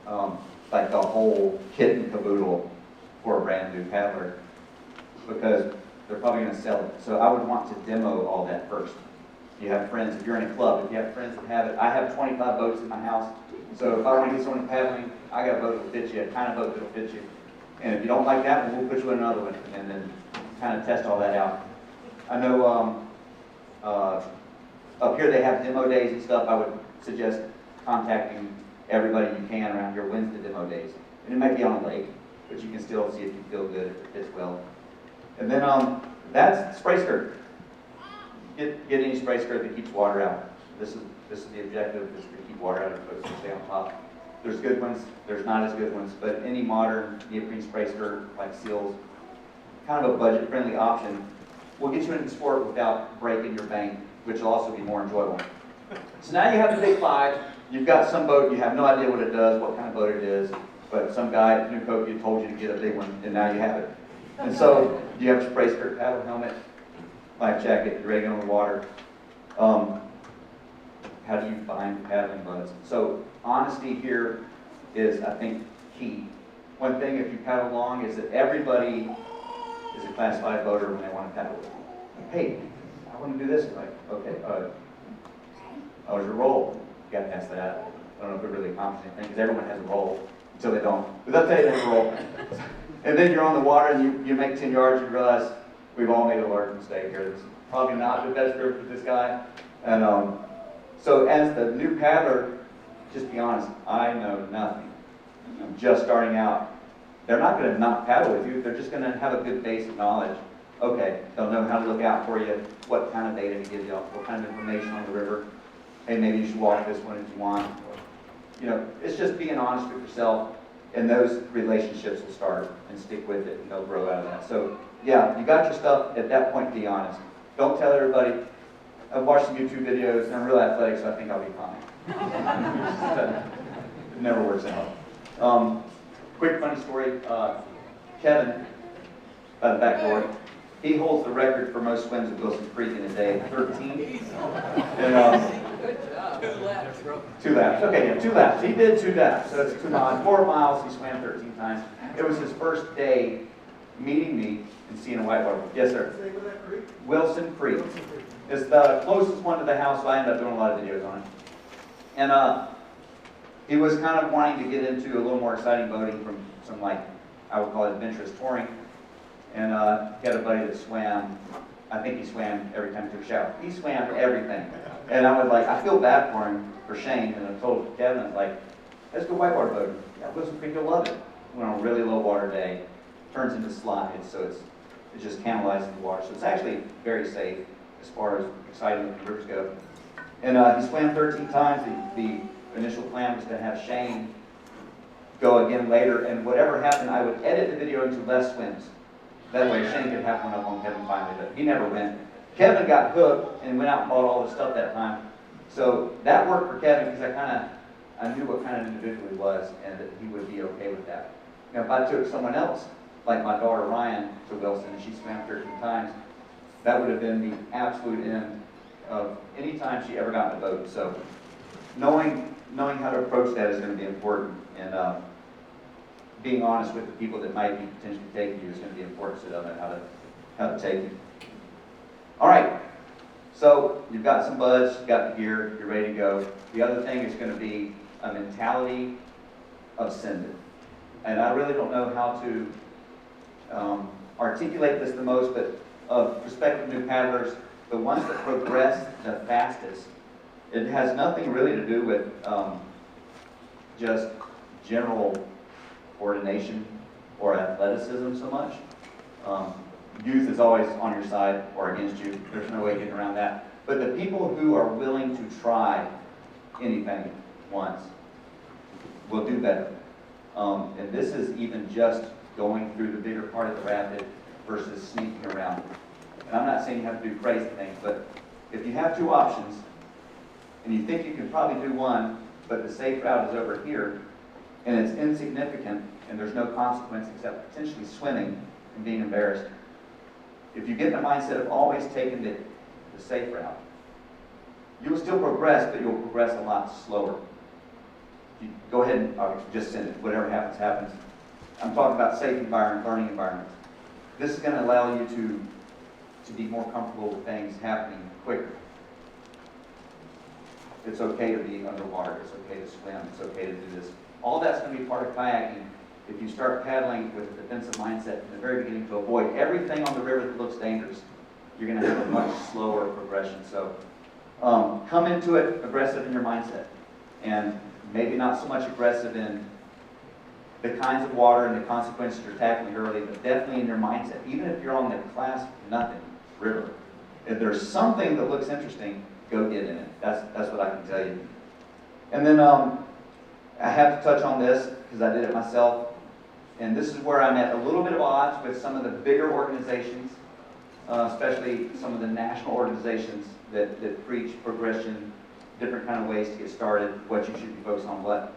like the whole kit and caboodle for a brand new paddler, because they're probably going to sell it. So I would want to demo all that first. If you have friends, if you're in a club, if you have friends that have it, I have 25 boats in my house. So if I want to get someone paddling, I got a boat that'll fit you, a kind of boat that'll fit you. And if you don't like that one, we'll put you in another one, and then kind of test all that out. I know up here they have demo days and stuff. I would suggest contacting everybody you can around here. When's the demo days? And it might be on a lake, but you can still see if you feel good, if it fits well. And then that's spray skirt. Get any spray skirt that keeps water out. This is the objective, is to keep water out of the boats and stay on top. There's good ones, there's not as good ones, but any modern neoprene spray skirt like Seals, kind of a budget-friendly option, will get you into the sport without breaking your bank, which will also be more enjoyable. So now you have the big five. You've got some boat, you have no idea what it does, what kind of boat it is, but some guy at Canoecopia told you to get a big one, and now you have it. And so you have a spray skirt, paddle helmet, life jacket, you're ready to get on the water. How do you find paddling buds? So honesty here is, I think, key. One thing, if you paddle long, is that everybody is a Class 5 boater when they want to paddle with you. Hey, I want to do this. Like, okay, how was your roll? You got past that. I don't know if it really accomplishes anything, because everyone has a roll until they don't. But they'll tell you they have a roll. And then you're on the water and you make 10 yards, you realize we've all made a large mistake here. This is probably not the best grip for this guy. And so as the new paddler, just be honest, I know nothing. I'm just starting out. They're not going to not paddle with you. They're just going to have a good base of knowledge. Okay, they'll know how to look out for you, what kind of data to give you, what kind of information on the river. Hey, maybe you should walk this one if you want. You know, it's just being honest with yourself, and those relationships will start and stick with it, and they'll grow out of that. So, yeah, you got your stuff. At that point, be honest. Don't tell everybody. I've watched some YouTube videos, and I'm real athletic, so I think I'll be fine. It never works out. Quick funny story. Kevin, by the back door, he holds the record for most swims at Wilson Creek in a day, 13. And, 2 laps. Okay, yeah, 2 laps. He did 2 laps, so it's 2 miles. 4 miles, he swam 13 times. It was his first day meeting me and seeing a whitewater. Yes, sir. Wilson Creek. It's the closest one to the house, so I ended up doing a lot of videos on it. And he was kind of wanting to get into a little more exciting boating from some, like, I would call it adventurous touring. And he had a buddy that swam. I think he swam every time he took a shower. He swam everything. And I was like, I feel bad for him, for Shane. And I told Kevin, I was like, let's go whitewater boating. Yeah, Wilson Creek, you'll love it. Went on a really low water day. Turns into slides, so it just canalizes the water. So it's actually very safe as far as exciting the rivers go. And he swam 13 times. The initial plan was to have Shane go again later. And whatever happened, I would edit the video into less swims. That way Shane could have one up on Kevin finally, but he never went. Kevin got hooked and went out and bought all the stuff that time. So that worked for Kevin because I knew what kind of individual he was and that he would be okay with that. Now if I took someone else, like my daughter Ryan, to Wilson and she swam 13 times, that would have been the absolute end of any time she ever got in a boat. So knowing how to approach that is going to be important, and being honest with the people that might be potentially taking you is going to be important, so they'll know how to take you. All right, so you've got some buds, you've got the gear, you're ready to go. The other thing is going to be a mentality of send it. And I really don't know how to articulate this the most, but of prospective new paddlers, the ones that progress the fastest, it has nothing really to do with just general coordination or athleticism so much. Youth is always on your side or against you. There's no way getting around that. But the people who are willing to try anything once will do better. And this is even just going through the bigger part of the rapid versus sneaking around. And I'm not saying you have to do crazy things, but if you have 2 options and you think you can probably do one, but the safe route is over here, and it's insignificant, and there's no consequence except potentially swimming and being embarrassed, If you get in the mindset of always taking the safe route, you will still progress, but you'll progress a lot slower. You go ahead and just send it. Whatever happens, happens. I'm talking about safe environment, learning environments. This is going to allow you to be more comfortable with things happening quicker. It's okay to be underwater. It's okay to swim. It's okay to do this. All that's going to be part of kayaking if you start paddling with a defensive mindset from the very beginning to avoid everything on the river that looks dangerous. You're going to have a much slower progression. So come into it aggressive in your mindset, and maybe not so much aggressive in the kinds of water and the consequences you're tackling early, but definitely in your mindset. Even if you're on the class nothing river, if there's something that looks interesting, go get in it. That's what I can tell you. And then I have to touch on this because I did it myself. And this is where I'm at a little bit of odds with some of the bigger organizations, especially some of the national organizations that preach progression, different kind of ways to get started, what you should be focused on what.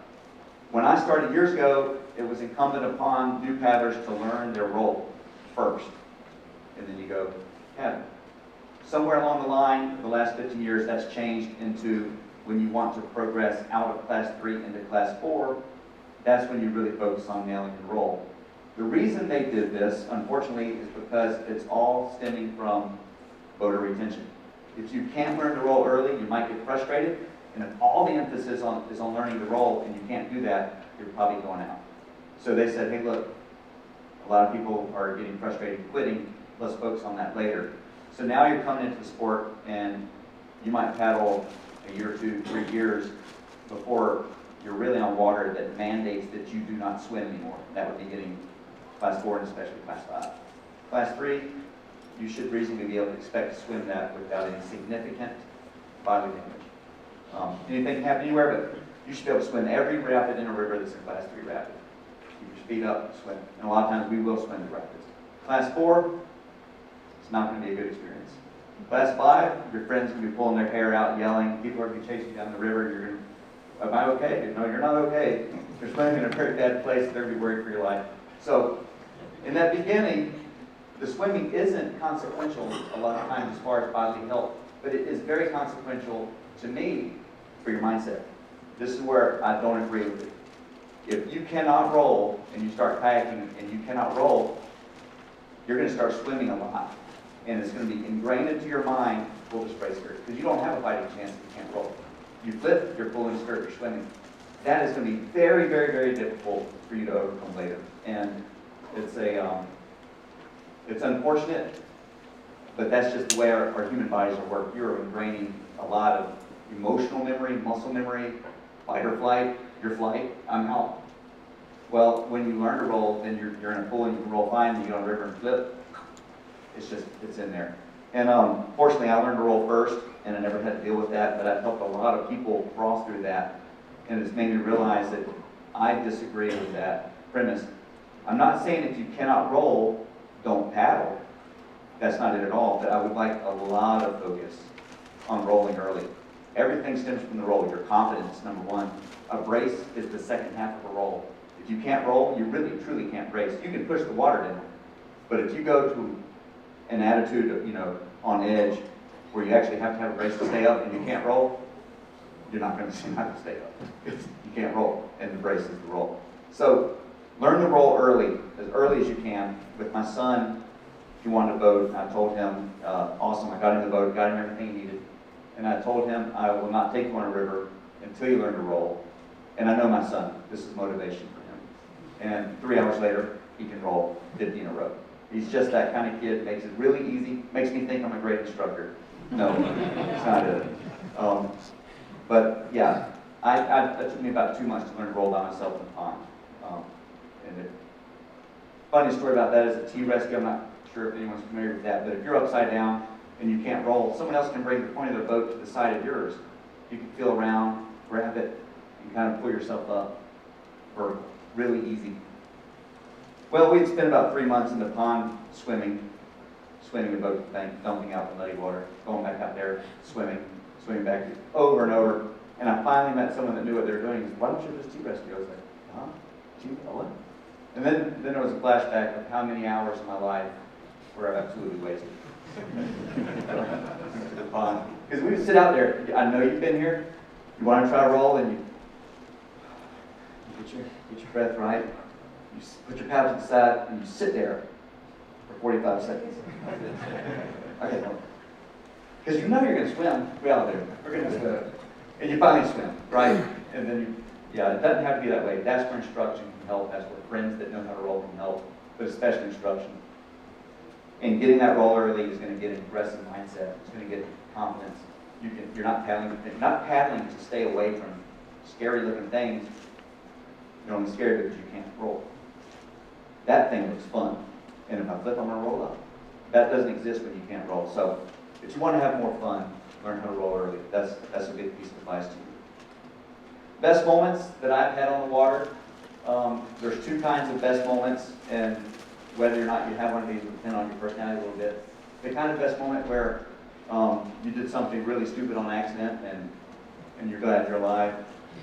When I started years ago, it was incumbent upon new paddlers to learn their role first. And then you go paddle. Somewhere along the line, the last 15 years, that's changed into when you want to progress out of Class 3 into Class 4, that's when you really focus on nailing your role. The reason they did this, unfortunately, is because it's all stemming from boater retention. If you can't learn the role early, you might get frustrated, and if all the emphasis is on learning the role and you can't do that, you're probably going out. So they said, hey look, a lot of people are getting frustrated and quitting, let's focus on that later. So now you're coming into the sport and you might paddle a year or 2, 3 years before you're really on water that mandates that you do not swim anymore. That would be getting Class 4 and especially Class 5. Class 3, you should reasonably be able to expect to swim that without any significant bodily damage. Anything can happen anywhere, but you should be able to swim every rapid in a river that's a Class 3 rapid. Keep your speed up, swim. And a lot of times we will swim the rapids. Class 4, it's not going to be a good experience. Class 5, your friends are going to be pulling their hair out, yelling. People are going to be chasing you down the river. You're going to, am I okay? No, you're not okay. You're swimming in a very bad place. They're going to be worried for your life. So, in that beginning, the swimming isn't consequential a lot of times as far as bodily health, but it is very consequential to me for your mindset. This is where I don't agree with it. If you cannot roll and you start kayaking and you cannot roll, you're going to start swimming a lot. And it's going to be ingrained into your mind, pull the spray skirt, because you don't have a fighting chance if you can't roll. You flip, you're pulling the skirt, you're swimming. That is going to be very, very, very difficult for you to overcome later. And it's unfortunate, but that's just the way our human bodies are work. You're ingraining a lot of emotional memory, muscle memory, fight or flight, your flight, I'm out. Well, when you learn to roll, then you're in a pool and you can roll fine, and you get on the river and flip. It's in there. And fortunately, I learned to roll first, and I never had to deal with that, but I've helped a lot of people cross through that. And it's made me realize that I disagree with that premise. I'm not saying if you cannot roll, don't paddle. That's not it at all, but I would like a lot of focus on rolling early. Everything stems from the roll. Your confidence, number one. A brace is the second half of a roll. If you can't roll, you really, truly can't brace. You can push the water down, but if you go to an attitude of, on edge, where you actually have to have a brace to stay up and you can't roll, you're not going to see how to stay up. You can't roll, and the brace is the roll. So learn to roll early as you can. With my son, he wanted a boat, and I told him, awesome, I got him the boat, got him everything he needed. And I told him, I will not take you on a river until you learn to roll. And I know my son, this is motivation for him. And 3 hours later, he can roll 50 in a row. He's just that kind of kid, makes it really easy, makes me think I'm a great instructor. No, it's not it. But yeah, it took me about 2 months to learn to roll by myself in the pond. Funny story about that is a T-rescue. I'm not sure if anyone's familiar with that, but if you're upside down and you can't roll, someone else can bring the point of their boat to the side of yours. You can feel around, grab it, and kind of pull yourself up vertical. Really easy. Well, we'd spent about 3 months in the pond swimming the boat bank, dumping out the muddy water, going back out there, swimming back over and over. And I finally met someone that knew what they were doing. He said, why don't you just T-rescue? I was like, huh? What? And then there was a flashback of how many hours of my life we're absolutely wasted. To the pond. Because we would sit out there, I know you've been here, you want to try to roll and you get your breath right, you put your paddle to the side and you sit there for 45 seconds. Okay, no. Because you know you're going to swim. We all do. We're going to swim. And you finally swim, right? And then it doesn't have to be that way. That's where instruction can help. That's where friends that know how to roll can help, but especially instruction. And getting that roll early is going to get an aggressive mindset. It's going to get confidence. You're not paddling to stay away from scary-looking things. You're only scared because you can't roll. That thing looks fun. And if I flip, I'm going to roll up. That doesn't exist when you can't roll. So if you want to have more fun, learn how to roll early. That's a good piece of advice to you. Best moments that I've had on the water, there's two kinds of best moments, and whether or not you have one of these will depend on your personality a little bit. The kind of best moment where you did something really stupid on accident and you're glad you're alive.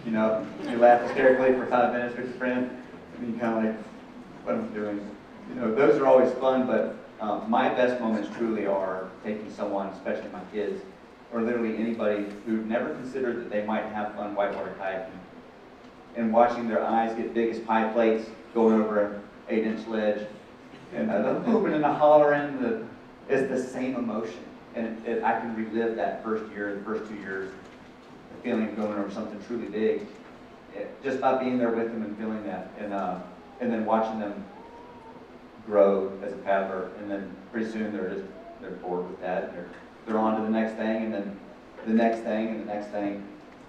You know, you laugh hysterically for 5 minutes with your friend, and you kind of like, what am I doing? You know, those are always fun, but my best moments truly are taking someone, especially my kids, or literally anybody who never considered that they might have fun whitewater kayaking, and watching their eyes get big as pie plates going over an 8-inch ledge, and the whooping and the hollering, it's the same emotion. And I can relive that first year, the first 2 years, the feeling of going over something truly big, just by being there with them and feeling that, and then watching them grow as a paddler, and then pretty soon they're bored with that, and they're on to the next thing, and then the next thing, and the next thing.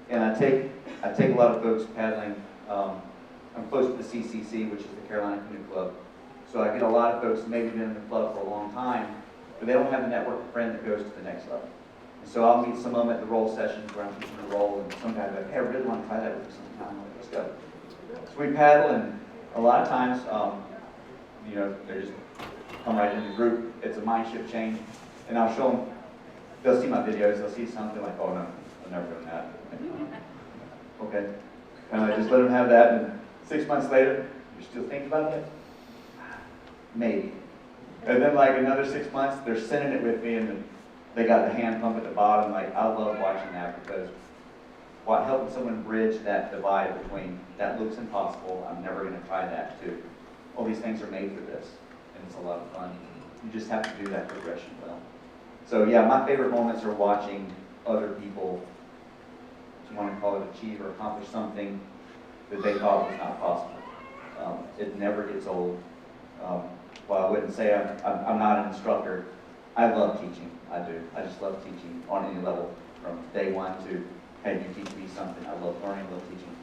And I take a lot of folks paddling. I'm close to the CCC, which is the Carolina Canoe Club. So I get a lot of folks who maybe been in the club for a long time, but they don't have a network of friends that goes to the next level. And so I'll meet some of them at the roll sessions where I'm teaching to roll, and some guy's like, hey, I really want to try that with you sometime. I'm like, let's go. So we paddle, and a lot of times, you know, they just come right into the group. It's a mind shift change, and I'll show them. They'll see my videos. They'll see something like, oh no, I'm never doing that. Okay, and I just let them have that, and 6 months later, you're still thinking about that? Maybe. And then like another 6 months, they're sending it with me, and they got the hand pump at the bottom. Like, I love watching that, because helping someone bridge that divide between that looks impossible, I'm never going to try that, to all these things are made for this, and it's a lot of fun. You just have to do that progression well. So yeah, my favorite moments are watching other people, if you want to call it, achieve or accomplish something that they thought was not possible. It never gets old. While I wouldn't say I'm not an instructor, I love teaching. I do. I just love teaching on any level, from day one to, hey, you teach me something. I love learning, I love teaching.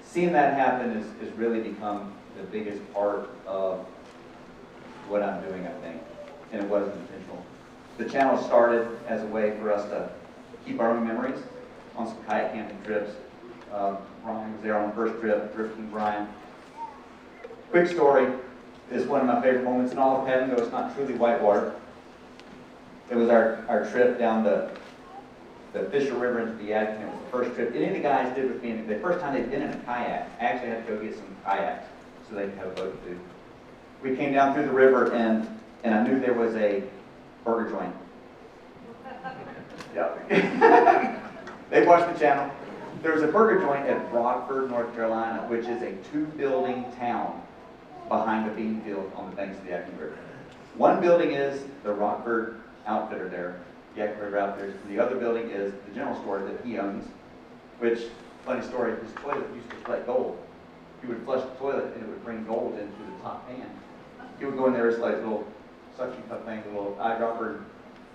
Seeing that happen is really become the biggest part of what I'm doing, I think, and it wasn't intentional. The channel started as a way for us to keep our own memories on some kayak camping trips. Brian was there on the first trip, Drifting Brian. Quick story, is one of my favorite moments in all of paddling, though it's not truly whitewater. It was our trip down the Fisher River into the Yadkin. It was the first trip any of the guys did with me. The first time they'd been in a kayak, I actually had to go get some kayaks so they could have a boat to do. We came down through the river, and I knew there was a burger joint. Yeah. They watched the channel. There was a burger joint at Rockford, North Carolina, which is a 2-building town behind a bean field on the banks of the Kayaking River. One building is the Rockford outfitter there, the Kayaking River Outfitters. The other building is the general store that he owns, which, funny story, his toilet used to collect gold. He would flush the toilet and it would bring gold into the top pan. He would go in there, it's like a little suction cup thing, a little eyedropper.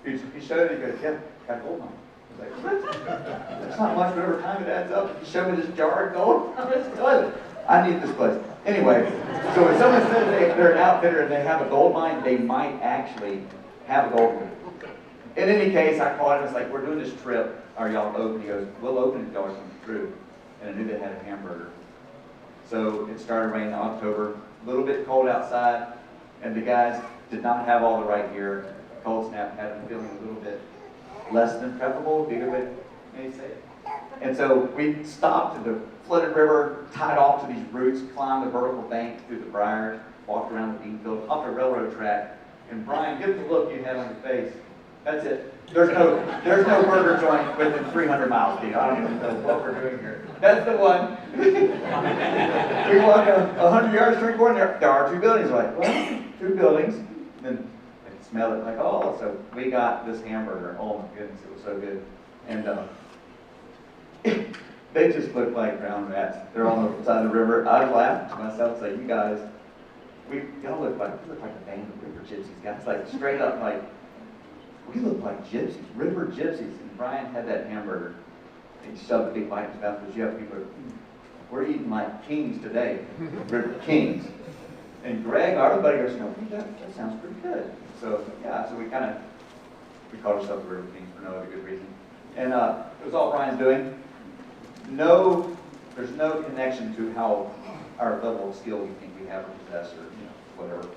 He showed it, he goes, yeah, got gold on it. I was like, what? That's not much, but over time it adds up. He showed me this jar of gold on this toilet. I need this place. Anyway, so when someone says they're an outfitter and they have a gold mine, they might actually have a gold mine. In any case, I called him, it's like, we're doing this trip, are y'all open? He goes, we'll open if y'all are coming through. And I knew they had a hamburger. So it started raining in October, a little bit cold outside, and the guys did not have all the right gear. Cold snap had them feeling a little bit less than preferable, would be a good way to maybe say it. And so we stopped at the flooded river, tied off to these roots, climbed the vertical bank through the briars, walked around the bean field, off the railroad track, And Brian, give the look you had on your face. That's it. There's no burger joint within 300 miles, Pete. I don't even know what we're doing here. That's the one. We walk 100 yards, turn corner, there are 2 buildings. We're like, well, 2 buildings. And then I can smell it, like, oh, so we got this hamburger. Oh my goodness, it was so good. And they just look like ground rats. They're on the side of the river. I was laughing to myself, like, you guys, y'all look like a band of river gypsies, guys. Like, straight up, like, we look like gypsies, river gypsies. And Brian had that hamburger. He shoved a big bite in his mouth, because you have people, we're eating like kings today, river kings. And Greg, our buddy, goes, that sounds pretty good. So, yeah, so we called ourselves the River Kings for no other good reason. And it was all Brian's doing. There's no connection to how our level of skill we think we have or possess or whatever.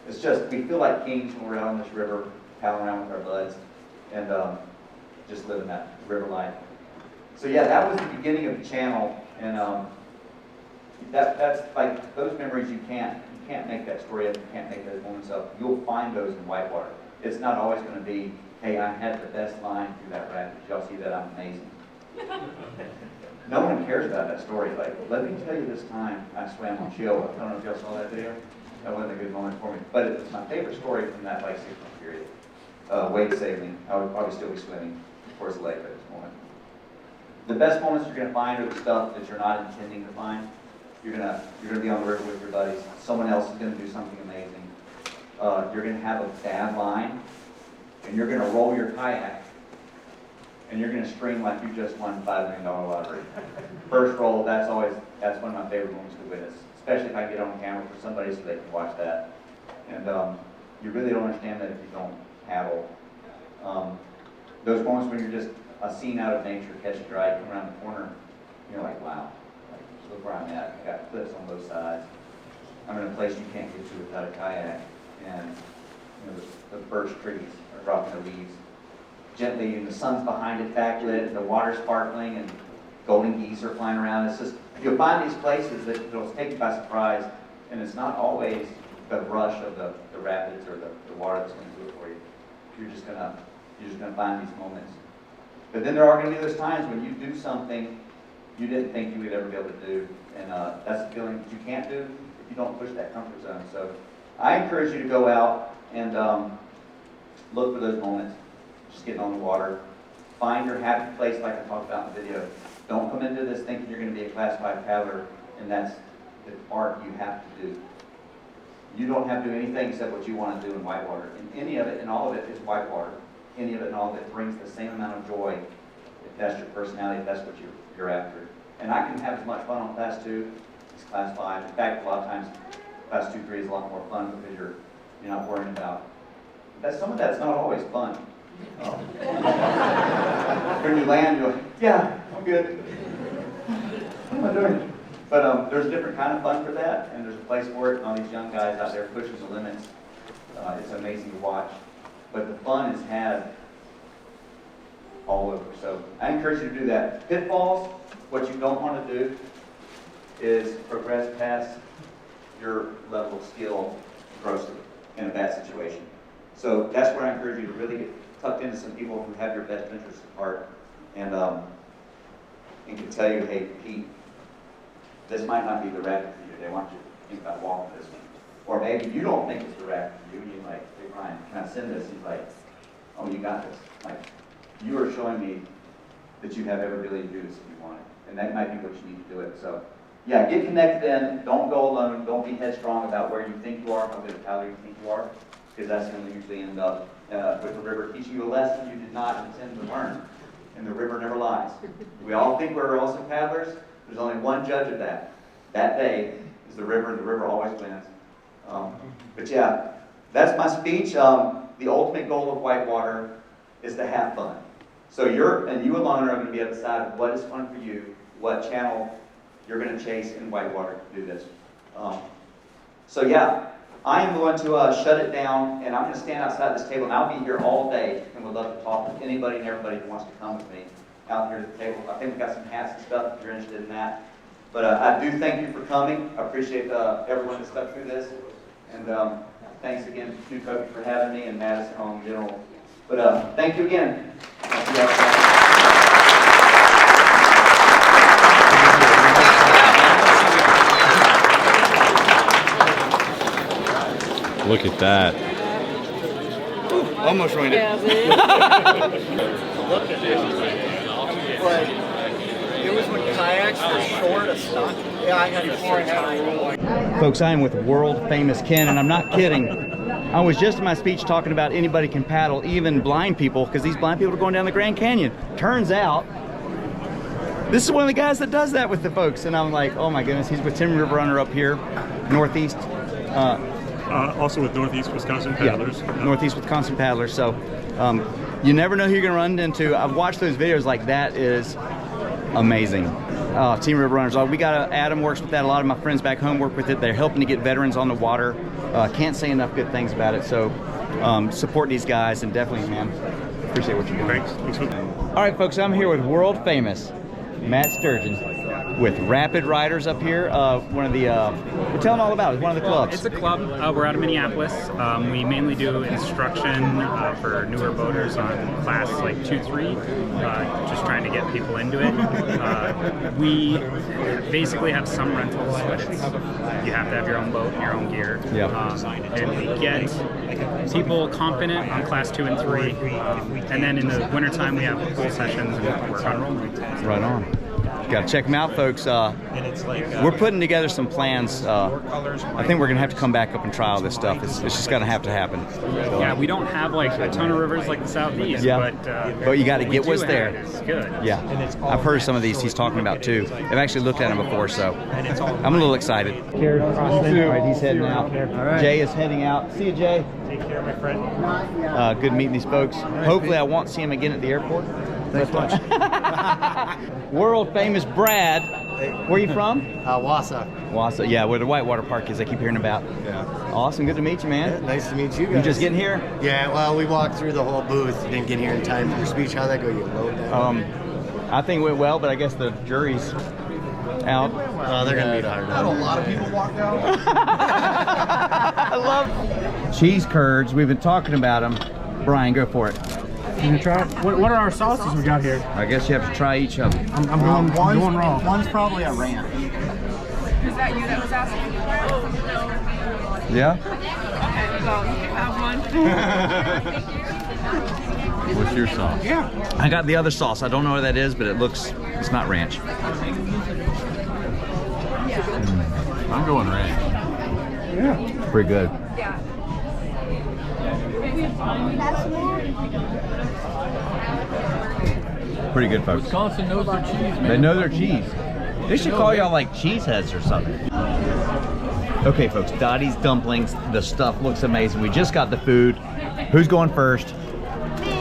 It's just, we feel like kings when we're out on this river, paddling around with our buds, and just living that river life. So yeah, that was the beginning of the channel, and that's like those memories you can't make that story up, you can't make those moments up. You'll find those in Whitewater. It's not always going to be, hey, I had the best line through that rapid. Did y'all see that? I'm amazing. No one cares about that story. Like, let me tell you this time I swam on Chill. I don't know if y'all saw that video. That wasn't a good moment for me, but it's my favorite story from that like 6-month period. Wake sailing. I would probably still be swimming towards the lake at this moment. The best moments you're going to find are the stuff that you're not intending to find. You're gonna be on the river with your buddies. Someone else is going to do something amazing. You're going to have a bad line, and you're going to roll your kayak, and you're going to scream like you just won $5 million lottery. First roll, that's one of my favorite moments to witness, especially if I get on camera for somebody so they can watch that. And you really don't understand that if you don't paddle. Those moments when you're just a scene out of nature catching your eye, come around the corner, you're like, wow. Look where I'm at. I got cliffs on both sides. I'm in a place you can't get to without a kayak. And the birch trees are dropping their leaves gently, and the sun's behind it, backlit, and the water's sparkling, and golden geese are flying around. It's just, you'll find these places that it'll take you by surprise, and it's not always the rush of the rapids or the water that's going to do it for you. You're just gonna find these moments. But then there are going to be those times when you do something you didn't think you would ever be able to do. And that's the feeling that you can't do if you don't push that comfort zone. So I encourage you to go out and look for those moments. Just getting on the water. Find your happy place like I talked about in the video. Don't come into this thinking you're going to be a Class 5 paddler and that's the part you have to do. You don't have to do anything except what you want to do in Whitewater. And any of it and all of it is Whitewater. Any of it and all of it brings the same amount of joy if that's your personality, if that's what you're after. And I can have as much fun on Class 2 as Class 5. In fact, a lot of times Class 2, 3 is a lot more fun because you're not worrying about that. Some of that's not always fun. When you land, you're like, yeah, I'm good. What am I doing? But there's a different kind of fun for that, and there's a place for it, and all these young guys out there pushing the limits. It's amazing to watch. But the fun is had all over. So I encourage you to do that. Pitfalls, what you don't want to do is progress past your level of skill grossly in a bad situation. So that's where I encourage you to really get tucked into some people who have your best interests at heart and can tell you, hey, Pete, this might not be the rapid for you. They want you to think about walking this one. Or maybe you don't think it's the rapid for you, and you're like, hey, Ryan, can I send this? He's like, oh, you got this. Like, you are showing me that you have every ability to do this if you want it. And that might be what you need to do it. So, yeah, get connected in. Don't go alone. Don't be headstrong about where you think you are, how good a paddler you think you are, because that's going to usually end up with the river teaching you a lesson you did not intend to learn. And the river never lies. We all think we're awesome paddlers. There's only one judge of that. That day is the river, and the river always wins. But yeah, that's my speech. The ultimate goal of Whitewater is to have fun. So you alone are going to be able to decide what is fun for you, what channel you're going to chase in Whitewater to do this. So yeah, I am going to shut it down, and I'm going to stand outside this table, and I'll be here all day, and would love to talk with anybody and everybody who wants to come with me out here at the table. I think we've got some hats and stuff if you're interested in that. But I do thank you for coming. I appreciate everyone that stuck through this. And thanks again to Canoecopia for having me and Madison Home in general. But thank you again. Look at that. Ooh, almost ruined it. Look at this. Like, it was when kayaks were short of stock. Yeah, I had before I had a rule. Folks, I am with world famous Ken, and I'm not kidding. I was just in my speech talking about anybody can paddle, even blind people, because these blind people are going down the Grand Canyon. Turns out, this is one of the guys that does that with the folks, and I'm like, oh my goodness, he's with Tim River Runner up here, Northeast. Also with Northeast Wisconsin Paddlers. Yeah, Northeast Wisconsin Paddlers. So you never know who you're going to run into. I've watched those videos. Like, that is amazing. Team River Runners. We got Adam works with that. A lot of my friends back home work with it. They're helping to get veterans on the water. Can't say enough good things about it. So support these guys, and definitely, man, appreciate what you're doing. Thanks. All right, folks, I'm here with world famous Matt Sturgeon with Rapid Riders up here. One of the, we're telling all about it. It's one of the clubs. It's a club. We're out of Minneapolis. We mainly do instruction for newer boaters on class like 2-3, just trying to get people into it. We basically have some rentals, but it's, you have to have your own boat and your own gear. Yep. And we get people competent on class 2 and 3. And then in the wintertime, we have full sessions and work on rolling. Right on. Got to check them out, folks. We're putting together some plans. I think we're going to have to come back up and try all this stuff. It's just going to have happen. So, yeah, we don't have like a ton of rivers like the Southeast, yeah, but you got to get what's there. It's good. Yeah, I've heard some of these he's talking about too. I've actually looked at them before, so I'm a little excited. All right, he's heading out. Jay is heading out. See you, Jay. Take care, my friend. Good meeting these folks. Hopefully I won't see him again at the airport. Thanks much. World famous Brad. Where are you from? Wassa. Wassa, yeah, where the Whitewater Park is. I keep hearing about. Yeah. Awesome, good to meet you, man. Yeah, nice to meet you guys. You just getting here? Yeah, well, we walked through the whole booth. Didn't get here in time for your speech. How'd that go? You load that? I think it went well, but I guess the jury's out. They're going to be hard. Had a lot of people walk out. I love cheese curds. We've been talking about them. Brian, go for it. You can try. What are our sauces we got here? I guess you have to try each of them. I'm going raw. One's probably a ranch. Is that you that was asking? Yeah? Okay, well, you can have one. What's your sauce? Yeah. I got the other sauce. I don't know what that is, but it's not ranch. I'm going ranch. Yeah. Pretty good. Yeah. Pretty good, folks. Wisconsin knows their cheese, man. They know their cheese. They should call y'all like cheeseheads or something. Okay, folks, Dottie's dumplings. The stuff looks amazing. We just got the food. Who's going first?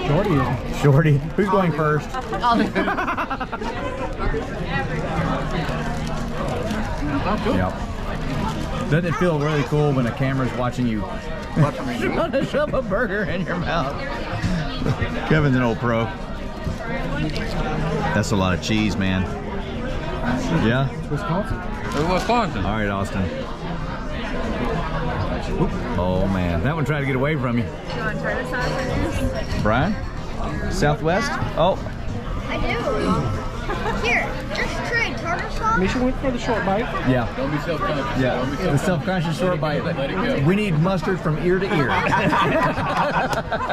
Shorty. Shorty. Who's going first? Yep. Doesn't it feel really cool when a camera's watching you trying to shove a burger in your mouth? Kevin's an old pro. That's a lot of cheese, man. Yeah? Wisconsin. Wisconsin. All right, Austin. Oh, man. That one tried to get away from you. You want to try the sausages? Brian? Southwest? Oh. I do. Here, just try tartar sauce. Misha went for the short bite. Yeah. Don't be self-conscious. Yeah. Don't be The self-conscious short bite. Let it go. We need mustard from ear to ear.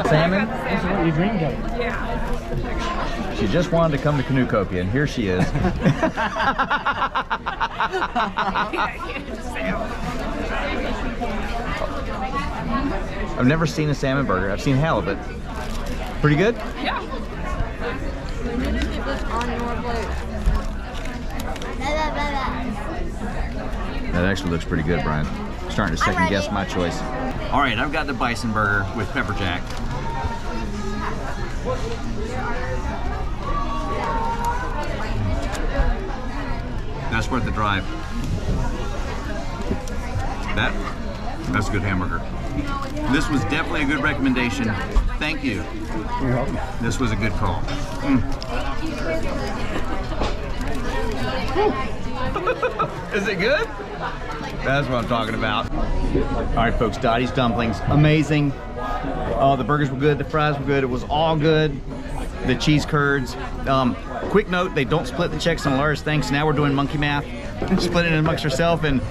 Salmon? This is what you dreamed of. Yeah. She just wanted to come to Canoecopia, and here she is. I've never seen a salmon burger. I've seen halibut. Pretty good? Yeah. That actually looks pretty good, Brian. Starting to second guess my choice. All right, I've got the bison burger with pepper jack. That's worth the drive. That's a good hamburger. This was definitely a good recommendation. Thank you. This was a good call. Is it good? That's what I'm talking about. All right, folks, Dottie's dumplings, amazing. The burgers were good, the fries were good, it was all good. The cheese curds. Quick note, they don't split the checks on Laura's thanks. Now we're doing monkey math. Splitting it amongst herself, and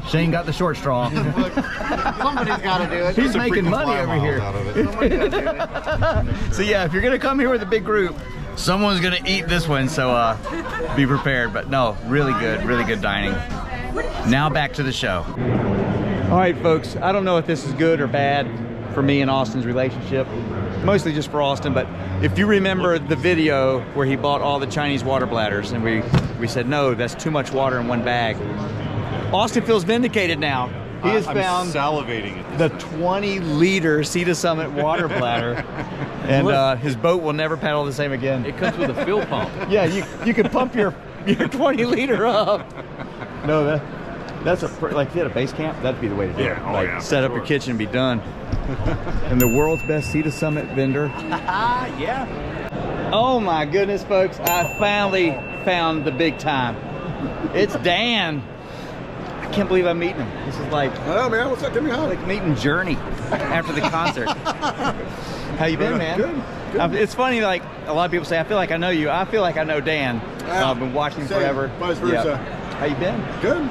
Shane got the short straw. Somebody's got to do it. He's making money over here. So yeah, if you're gonna come here with a big group, someone's gonna eat this one, so be prepared. But no, really good dining. Now back to the show. All right, folks, I don't know if this is good or bad for me and Austin's relationship. Mostly just for Austin, but if you remember the video where he bought all the Chinese water bladders and we said, no, that's too much water in one bag. Austin feels vindicated now. He has found salivating the 20-liter Sea to Summit water bladder, and his boat will never paddle the same again. It comes with a fuel pump. Yeah, you can pump your 20-liter up. No, that's like if you had a base camp, that'd be the way to do it. Like set up your kitchen and be done. And the world's best Sea to Summit vendor. Yeah. Oh my goodness, folks! I finally found the big time. It's Dan. I can't believe I'm meeting him. This is like, oh man, what's up? Give me a hug. Like meeting Journey after the concert. How you been, man? Good. It's funny, like a lot of people say, I feel like I know you. I feel like I know Dan. I've been watching him forever. Vice versa. Yeah. How you been? Good.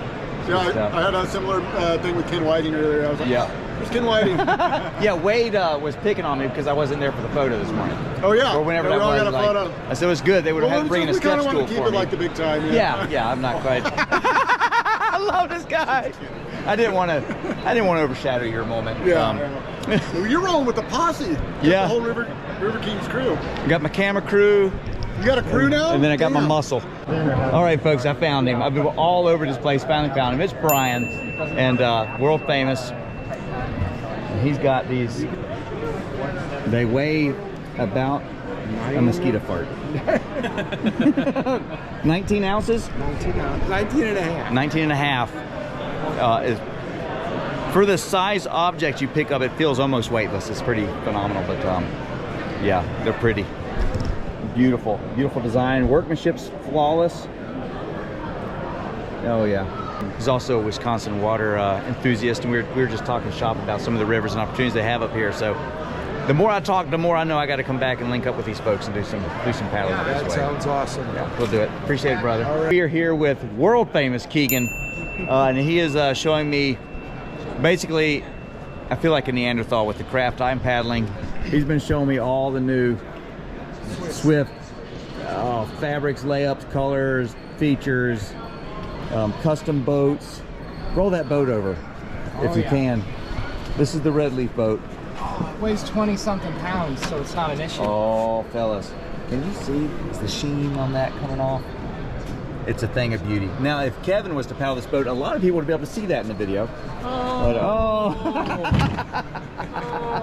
Yeah, I had a similar thing with Ken Whiting earlier. I was like, where's Ken Whiting? Yeah, Wade was picking on me because I wasn't there for the photo this morning. Oh yeah. Or whenever we that all was. got a photo. I said it was good. They would have had to bring in a step stool for me. We kind of want to keep it like the big time. Yeah, I'm not quite. I love this guy. I didn't want to overshadow your moment. Yeah. You're rolling with the posse. Yeah. The whole River Kings crew. I got my camera crew. You got a crew now? And then I got my muscle. All right, folks, I found him. I've been all over this place, finally found him. It's Brian, and world famous. And he's got these, they weigh about a mosquito fart. 19 ounces? 19 ounces. 19 and a half. 19 and a half. For the size object you pick up, it feels almost weightless. It's pretty phenomenal, but yeah, they're pretty. Beautiful design. Workmanship's flawless. Oh yeah. He's also a Wisconsin water enthusiast, and we were just talking shop about some of the rivers and opportunities they have up here. So the more I talk, the more I know I got to come back and link up with these folks and do some paddling this way. That sounds awesome. Yeah, we'll do it. Appreciate it, brother. Right. We are here with world famous Keegan, and he is showing me basically, I feel like a Neanderthal with the craft I'm paddling. He's been showing me all the new Swift fabrics, layups, colors, features, custom boats. Roll that boat over if you can. This is the Red Leaf boat. It weighs 20-something pounds, so it's not an issue. Oh, fellas, can you see the sheen on that coming off? It's a thing of beauty. Now, if Kevin was to paddle this boat, a lot of people would be able to see that in the video. Oh.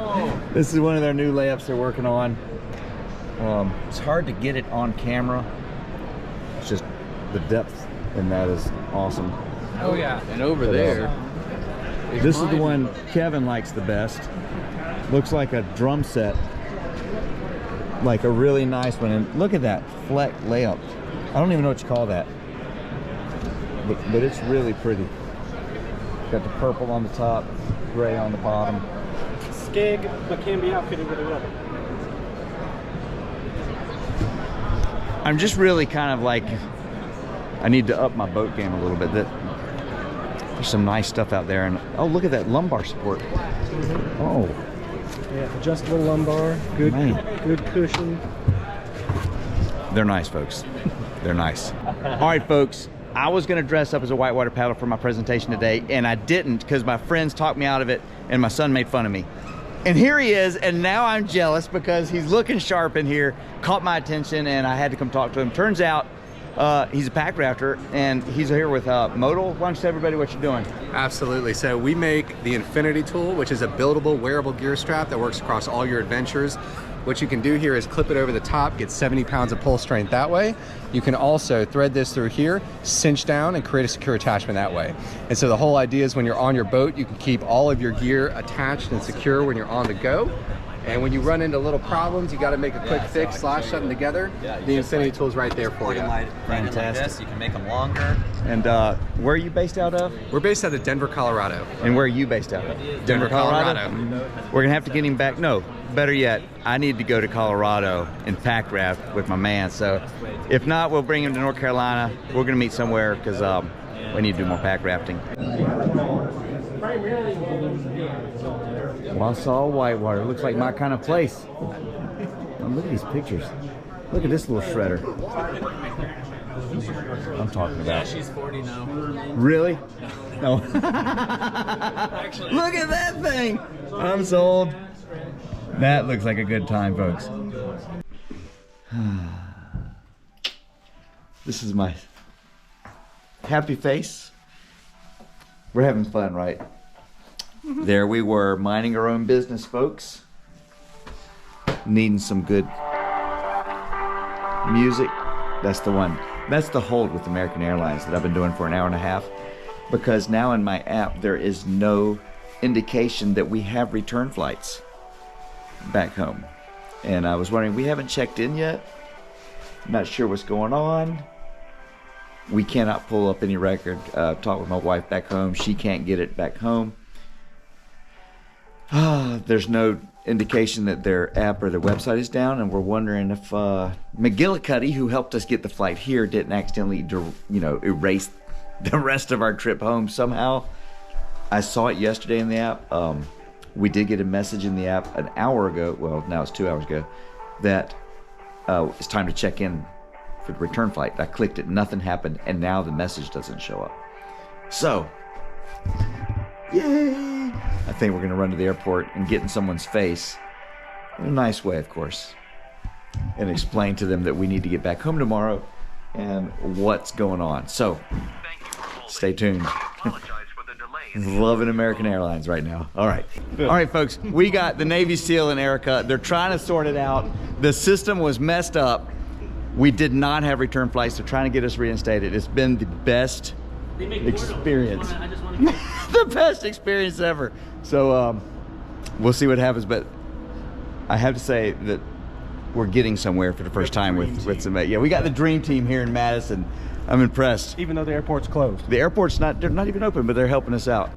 But, this is one of their new layups they're working on. It's hard to get it on camera. It's just the depth in that is awesome. Oh yeah. And over there, this is the one Kevin likes the best. Looks like a drum set, like a really nice one. And look at that fleck layup. I don't even know what you call that, but it's really pretty. Got the purple on the top, gray on the bottom. Skig, but can be outfitted with a rubber. I'm just really kind of like, I need to up my boat game a little bit. There's some nice stuff out there, and oh, look at that lumbar support. Oh, yeah, adjustable lumbar, good cushion. They're nice, folks. They're nice. All right, folks. I was gonna dress up as a whitewater paddler for my presentation today, and I didn't because my friends talked me out of it, and my son made fun of me. And here he is, and now I'm jealous because he's looking sharp in here, caught my attention, and I had to come talk to him. Turns out he's a pack rafter, and he's here with Modal. Why don't you tell everybody what you're doing? Absolutely. So we make the Infinity Tool, which is a buildable, wearable gear strap that works across all your adventures. What you can do here is clip it over the top, get 70 pounds of pull strength that way. You can also thread this through here, cinch down, and create a secure attachment that way. And so the whole idea is when you're on your boat, you can keep all of your gear attached and secure when you're on the go. And when you run into little problems, you got to make a quick fix, shut them together. The Infinity tool is right there for you. Fantastic. You can make them longer. And where are you based out of? We're based out of Denver, Colorado. And where are you based out of? Denver, Colorado. We're gonna have to get him back. No, better yet, I need to go to Colorado and pack raft with my man. So if not, we'll bring him to North Carolina. We're gonna meet somewhere because we need to do more pack rafting. Wausau, Whitewater. Looks like my kind of place. Oh, look at these pictures. Look at this little shredder. I'm talking about. Yeah, she's 40 now. Really? No. Look at that thing. I'm sold. That looks like a good time, folks. This is my happy face. We're having fun, right? There we were, minding our own business, folks. Needing some good music. That's the one. That's the hold with American Airlines that I've been doing for an hour and a half. Because now in my app, there is no indication that we have return flights back home. And I was wondering, we haven't checked in yet. Not sure what's going on. We cannot pull up any record. Talk with my wife back home. She can't get it back home. There's no indication that their app or their website is down, and we're wondering if McGillicuddy, who helped us get the flight here, didn't accidentally, erase the rest of our trip home somehow. I saw it yesterday in the app. We did get a message in the app an hour ago. Well, now it's 2 hours ago, that it's time to check in for the return flight. I clicked it, nothing happened, and now the message doesn't show up. So, yay! I think we're gonna run to the airport and get in someone's face, in a nice way, of course, and explain to them that we need to get back home tomorrow and what's going on. So, stay tuned. Loving American Airlines right now. All right, folks, we got the Navy SEAL and Erica. They're trying to sort it out. The system was messed up. We did not have return flights. They're trying to get us reinstated. It's been the best experience. The best experience ever. So we'll see what happens, but I have to say that we're getting somewhere for the first time with some. Yeah, we got the dream team here in Madison. I'm impressed. Even though the airport's closed. The airport's they're not even open, but they're helping us out.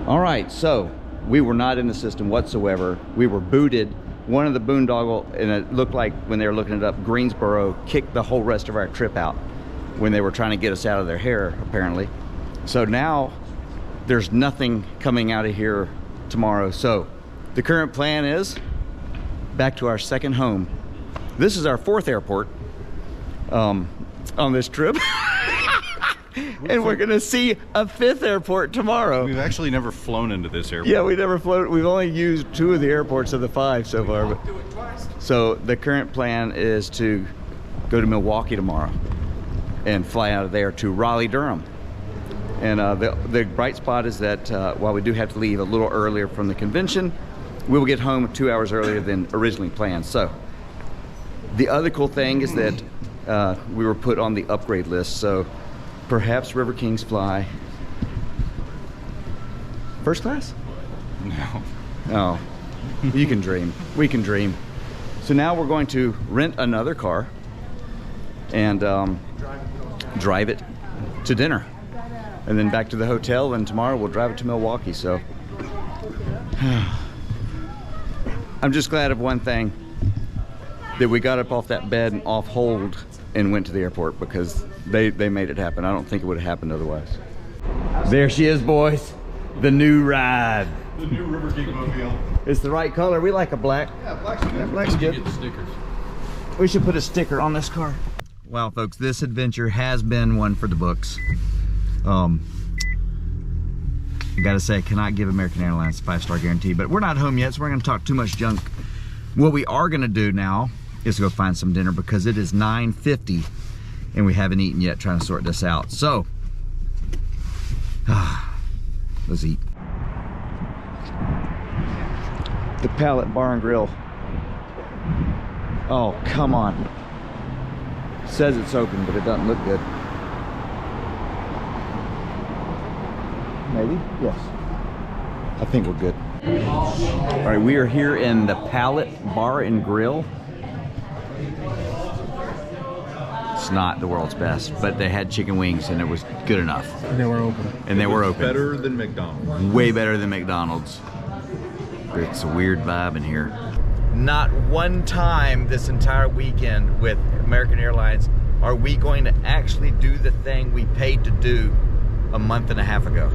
All right, so we were not in the system whatsoever. We were booted. One of the boondoggle, and it looked like when they were looking it up, Greensboro kicked the whole rest of our trip out when they were trying to get us out of their hair, apparently. So now there's nothing coming out of here tomorrow. So the current plan is back to our second home. This is our fourth airport on this trip. And we're gonna see a fifth airport tomorrow. We've actually never flown into this airport. Yeah, we never flown. We've only used 2 of the airports of the 5 so far. But, so the current plan is to go to Milwaukee tomorrow and fly out of there to Raleigh, Durham. And the bright spot is that while we do have to leave a little earlier from the convention, we will get home 2 hours earlier than originally planned. So the other cool thing is that we were put on the upgrade list. So perhaps River Kings fly first class? No. Oh, you can dream. We can dream. So now we're going to rent another car and drive it to dinner. And then back to the hotel, and tomorrow we'll drive it to Milwaukee. So I'm just glad of one thing, that we got up off that bed and off hold and went to the airport, because they made it happen. I don't think it would have happened otherwise. There she is, boys. The new ride. The new River King mobile. It's the right color. We like a black. Yeah, black's good. Yeah, black's good. Get the stickers. We should put a sticker on this car. Wow, folks, this adventure has been one for the books. I gotta say, I cannot give American Airlines a 5-star guarantee, but we're not home yet, so we're gonna talk too much junk. What we are gonna do now is go find some dinner, because it is 9:50 and we haven't eaten yet, trying to sort this out. So, let's eat. The Pallet Bar and Grill. Oh, come on. Says it's open, but it doesn't look good. Maybe? Yes. I think we're good. All right, we are here in the Pallet Bar and Grill. It's not the world's best, but they had chicken wings and it was good enough. And they were open. And they were open. Better than McDonald's. Way better than McDonald's. It's a weird vibe in here. Not one time this entire weekend with American Airlines are we going to actually do the thing we paid to do a month and a half ago.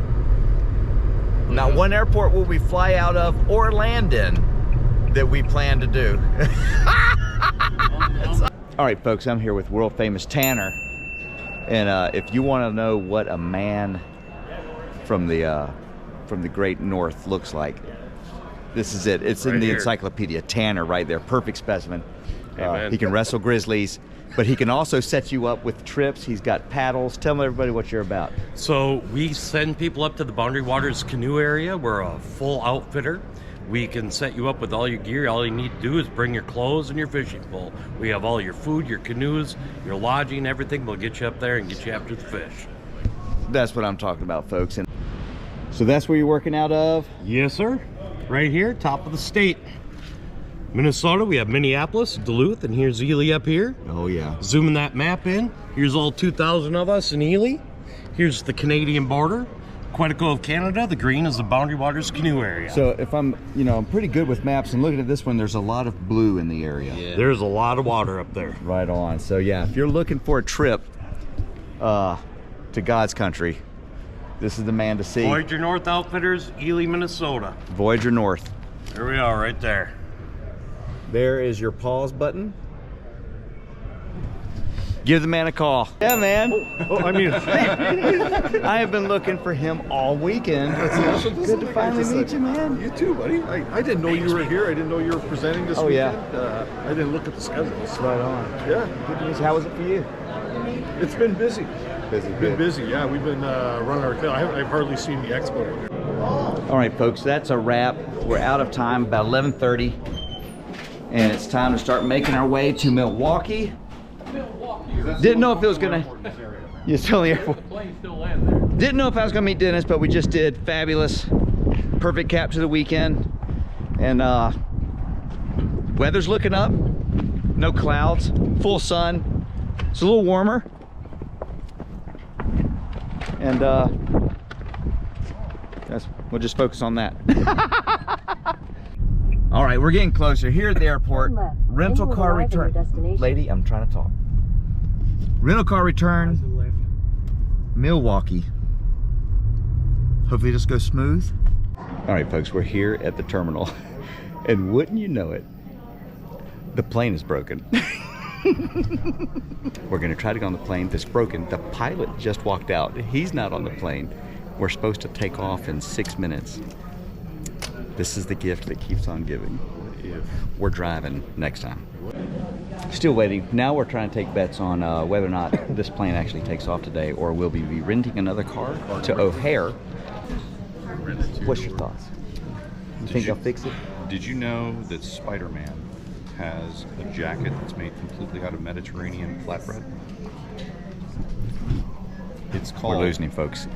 Not one airport will we fly out of or land in that we plan to do. All right, folks, I'm here with world famous Tanner. And if you want to know what a man from the great north looks like, this is it. It's in the encyclopedia. Tanner right there, perfect specimen. He can wrestle grizzlies, but he can also set you up with trips. He's got paddles. Tell everybody what you're about. So we send people up to the Boundary Waters canoe area. We're a full outfitter. We can set you up with all your gear. All you need to do is bring your clothes and your fishing pole. We have all your food, your canoes, your lodging, everything. We'll get you up there and get you after the fish. That's what I'm talking about, folks. And so that's where you're working out of? Yes, sir. Right here, top of the state. Minnesota, we have Minneapolis, Duluth, and here's Ely up here. Oh, yeah. Zooming that map in. Here's all 2,000 of us in Ely. Here's the Canadian border. Quetico of Canada, the green is the Boundary Waters canoe area. So if I'm pretty good with maps, and looking at this one, there's a lot of blue in the area. Yeah. There's a lot of water up there. Right on. So yeah, if you're looking for a trip to God's country, this is the man to see. Voyager North Outfitters, Ely, Minnesota. Voyager North. There we are, right there. There is your pause button. Give the man a call. Yeah, man. I have been looking for him all weekend. It's good to finally meet you, man. You too, buddy. I didn't know you were here. I didn't know you were presenting this weekend. Yeah. I didn't look at the schedules. Right on. Yeah. Good news. How was it for you? It's been busy. Been busy. Yeah, we've been running our tail. I've hardly seen the expo. All right, folks, that's a wrap. We're out of time, about 11:30, and it's time to start making our way to Milwaukee. Didn't know if it was gonna. You're still in the airport. Didn't know if I was gonna meet Dennis, but we just did. Fabulous, perfect cap to the weekend, and weather's looking up. No clouds, full sun. It's a little warmer, and we'll just focus on that. All right, we're getting closer. Here at the airport, rental car return. Lady, I'm trying to talk. Rental car return, Milwaukee. Hopefully this goes smooth. All right, folks, we're here at the terminal. And wouldn't you know it, the plane is broken. We're gonna try to get on the plane. It's broken. The pilot just walked out. He's not on the plane. We're supposed to take off in 6 minutes. This is the gift that keeps on giving. We're driving next time. Still waiting. Now we're trying to take bets on whether or not this plane actually takes off today, or will we be renting another car to O'Hare. What's your thoughts? You think I'll fix it? Did you know that Spider-Man has a jacket that's made completely out of Mediterranean flatbread? It's called... We're losing him, folks.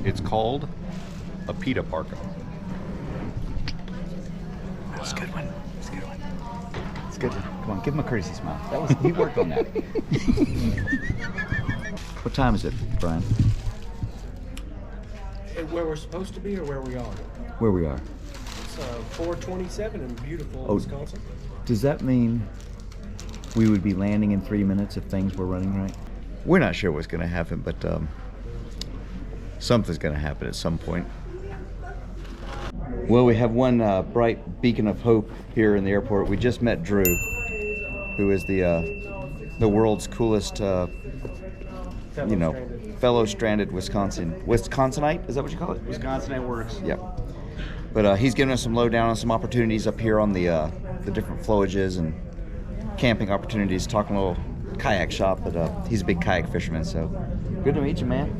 It's called a pita parka. That's a good one. That's a good one. It's a good one. Come on, give him a courtesy smile. That was, he worked on that. What time is it, Brian? Where we're supposed to be or where we are? Where we are. It's 4:27 in beautiful Wisconsin. Does that mean we would be landing in 3 minutes if things were running right? We're not sure what's going to happen, but something's going to happen at some point. Well, we have one bright beacon of hope here in the airport. We just met Drew, who is the world's coolest, fellow stranded Wisconsinite. Is that what you call it? Wisconsinite works. Yep. But he's giving us some lowdown on some opportunities up here on the different flowages and camping opportunities. Talking a little kayak shop, but he's a big kayak fisherman. So good to meet you, man.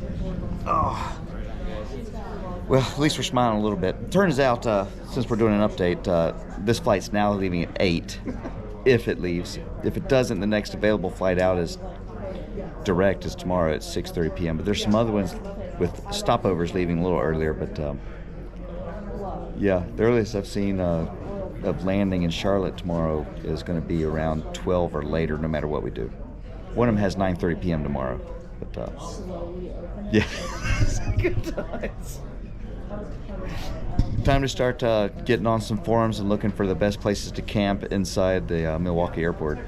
Oh. Well, at least we're smiling a little bit. Turns out, since we're doing an update, this flight's now leaving at 8, if it leaves. If it doesn't, the next available flight out is direct is tomorrow at 6:30 p.m. But there's some other ones with stopovers leaving a little earlier, but Yeah, the earliest I've seen of landing in Charlotte tomorrow is going to be around 12 or later, no matter what we do. One of them has 9:30 p.m. tomorrow. But yeah, good times. Time to start getting on some forums and looking for the best places to camp inside the Milwaukee airport.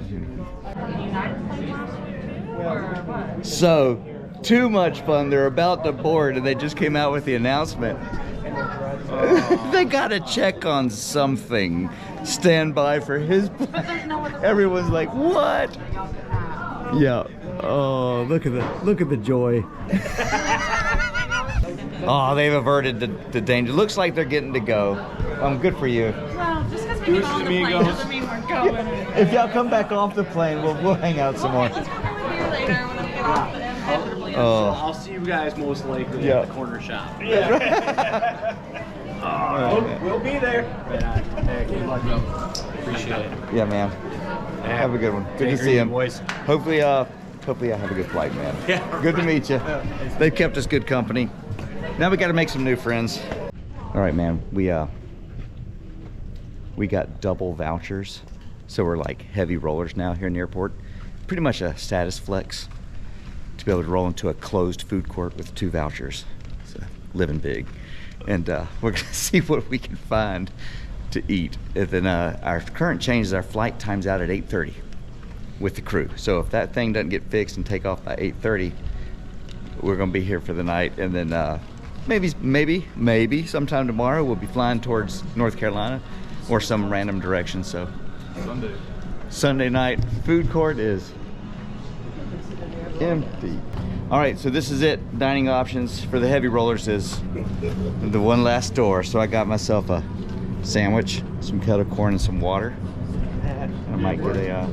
So, too much fun. They're about to board and they just came out with the announcement. They gotta check on something. Stand by for his plane. Everyone's like, what? Yeah. Oh, look at the joy. Oh, they've averted the danger. Looks like they're getting to go. Good for you. Well, just because we get on the plane doesn't mean we're going. If y'all come back off the plane, we'll hang out some more. We're here later when we get off the Oh. I'll see you guys most likely at the corner shop. Yeah. We'll be there. Hey, good luck, though. Appreciate it. Yeah, man. Have a good one. Good to see you, boys. Hopefully I have a good flight, man. Yeah. Good to meet you. They've kept us good company. Now we got to make some new friends. All right, man. We got double vouchers, so we're like heavy rollers now here in the airport. Pretty much a status flex to be able to roll into a closed food court with 2 vouchers. So living big. And we're gonna see what we can find to eat. And then our current change is our flight times out at 8:30 with the crew. So if that thing doesn't get fixed and take off by 8:30, we're gonna be here for the night. And then maybe sometime tomorrow we'll be flying towards North Carolina or some random direction. So Sunday night food court is empty. All right, so this is it. Dining options for the heavy rollers is the one last door. So I got myself a sandwich, some kettle corn, and some water. I might get a.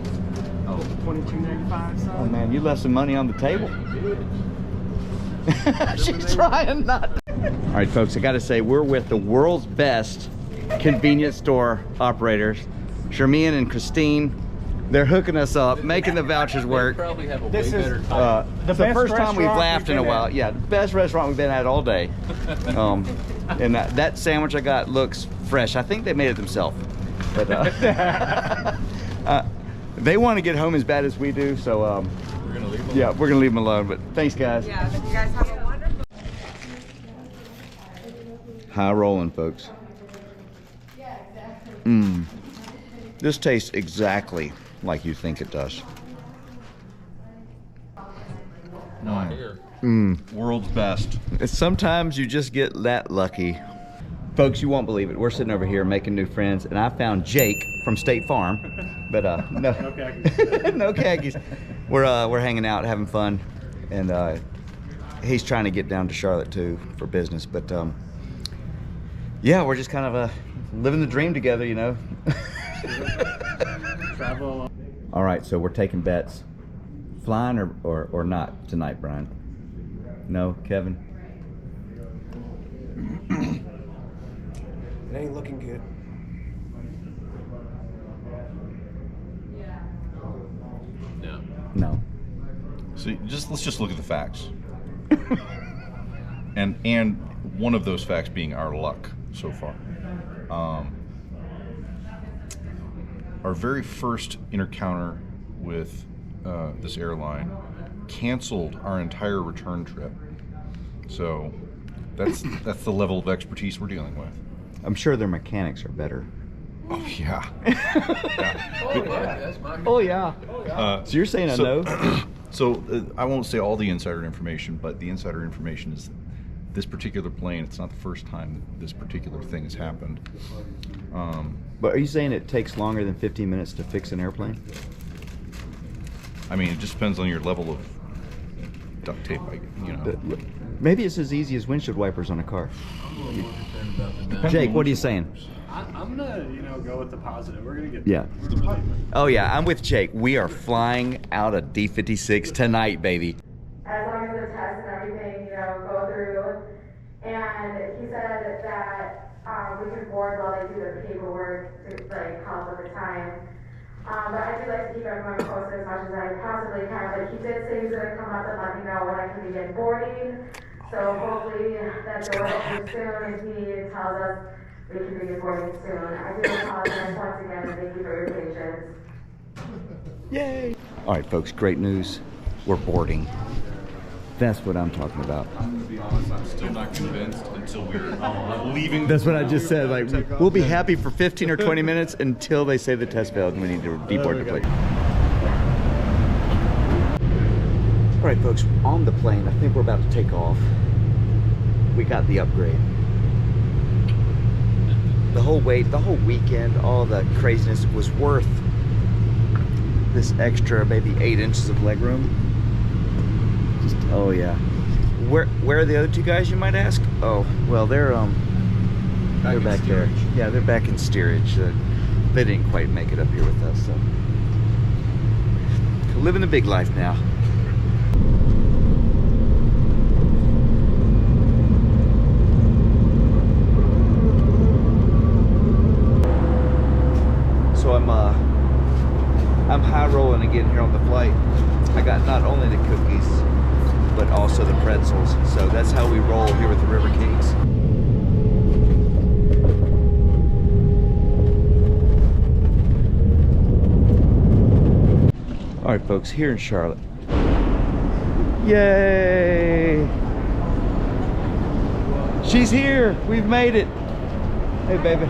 $22.95. Oh man, you left some money on the table. She's trying not to. All right, folks, I got to say we're with the world's best convenience store operators, Shermian and Christine. They're hooking us up, making the vouchers work. Probably have a This way is better time. the first time we've laughed in a while. Yeah, the best restaurant we've been at all day. And that sandwich I got looks fresh. I think they made it themselves. But they want to get home as bad as we do, so We're gonna leave them. yeah, we're gonna leave them alone. But thanks, guys. Yeah, you guys have a wonderful. High rolling, folks. This tastes exactly like you think it does. World's best. Sometimes you just get that lucky. Folks, you won't believe it. We're sitting over here making new friends, and I found Jake from State Farm. But no khakis. No khakis. We're hanging out, having fun, and he's trying to get down to Charlotte too for business. But yeah, we're just kind of living the dream together, you know. Travel. All right, so we're taking bets. Flying or not tonight, Brian? No, Kevin? It ain't looking good. No. So let's just look at the facts. and one of those facts being our luck so far. Our very first encounter with this airline canceled our entire return trip. So that's the level of expertise we're dealing with. I'm sure their mechanics are better. Oh yeah. Oh yeah. So you're saying a no? So I won't say all the insider information, but the insider information is this particular plane. It's not the first time that this particular thing has happened. But are you saying it takes longer than 15 minutes to fix an airplane? I mean, it just depends on your level of duct tape, you know. Maybe it's as easy as windshield wipers on a car. Jake, what are you saying? I'm gonna, go with the positive. We're gonna get. Yeah. Oh yeah, I'm with Jake. We are flying out of D56 tonight, baby. As long as the tests and everything, go through. And he said that we can board while they do the paperwork to help with the time. But I do like to keep everyone posted as much as I possibly can. But he did say he's gonna come up and let me know when I can begin boarding. So hopefully that door opens soon if he tells us we can begin boarding soon. I do apologize once again and thank you for your patience. Yay! All right, folks, great news. We're boarding. That's what I'm talking about. I'm gonna be honest, I'm still not convinced until we're leaving. That's what I just said. Like, we'll be happy for 15 or 20 minutes until they say the test failed and we need to deboard the plane. All right, folks, on the plane, I think we're about to take off. We got the upgrade. The whole wait, the whole weekend, all the craziness was worth this extra maybe 8 inches of legroom. Just, oh yeah. Where are the other two guys, you might ask? Oh, well, they're back there. Yeah, they're back in steerage. They didn't quite make it up here with us, so. Living the big life now. So I'm high rolling again here on the flight. I got not only the cookies, but also the pretzels. So that's how we roll here with the River Kings. All right, folks, here in Charlotte. Yay! She's here. We've made it. Hey, baby.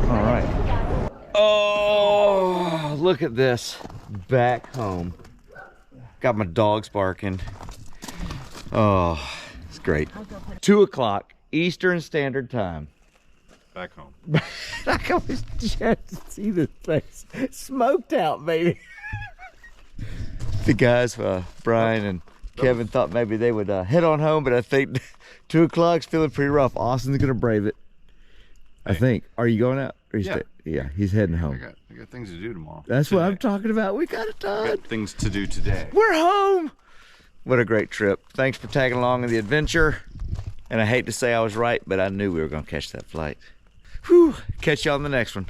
All right. Oh, look at this. Back home. Got my dogs barking. Oh, it's great. 2 o'clock Eastern Standard Time. Back home. I can always just see this place. Smoked out, baby. The guys, Brian and Kevin, thought maybe they would head on home, but I think 2 o'clock's feeling pretty rough. Austin's gonna brave it. I think. Are you going out? Or yeah, he's heading home. I got things to do tomorrow. That's what I'm talking about. We got it done. Got things to do today. We're home. What a great trip. Thanks for tagging along in the adventure. And I hate to say I was right, but I knew we were going to catch that flight. Whew. Catch you on the next one.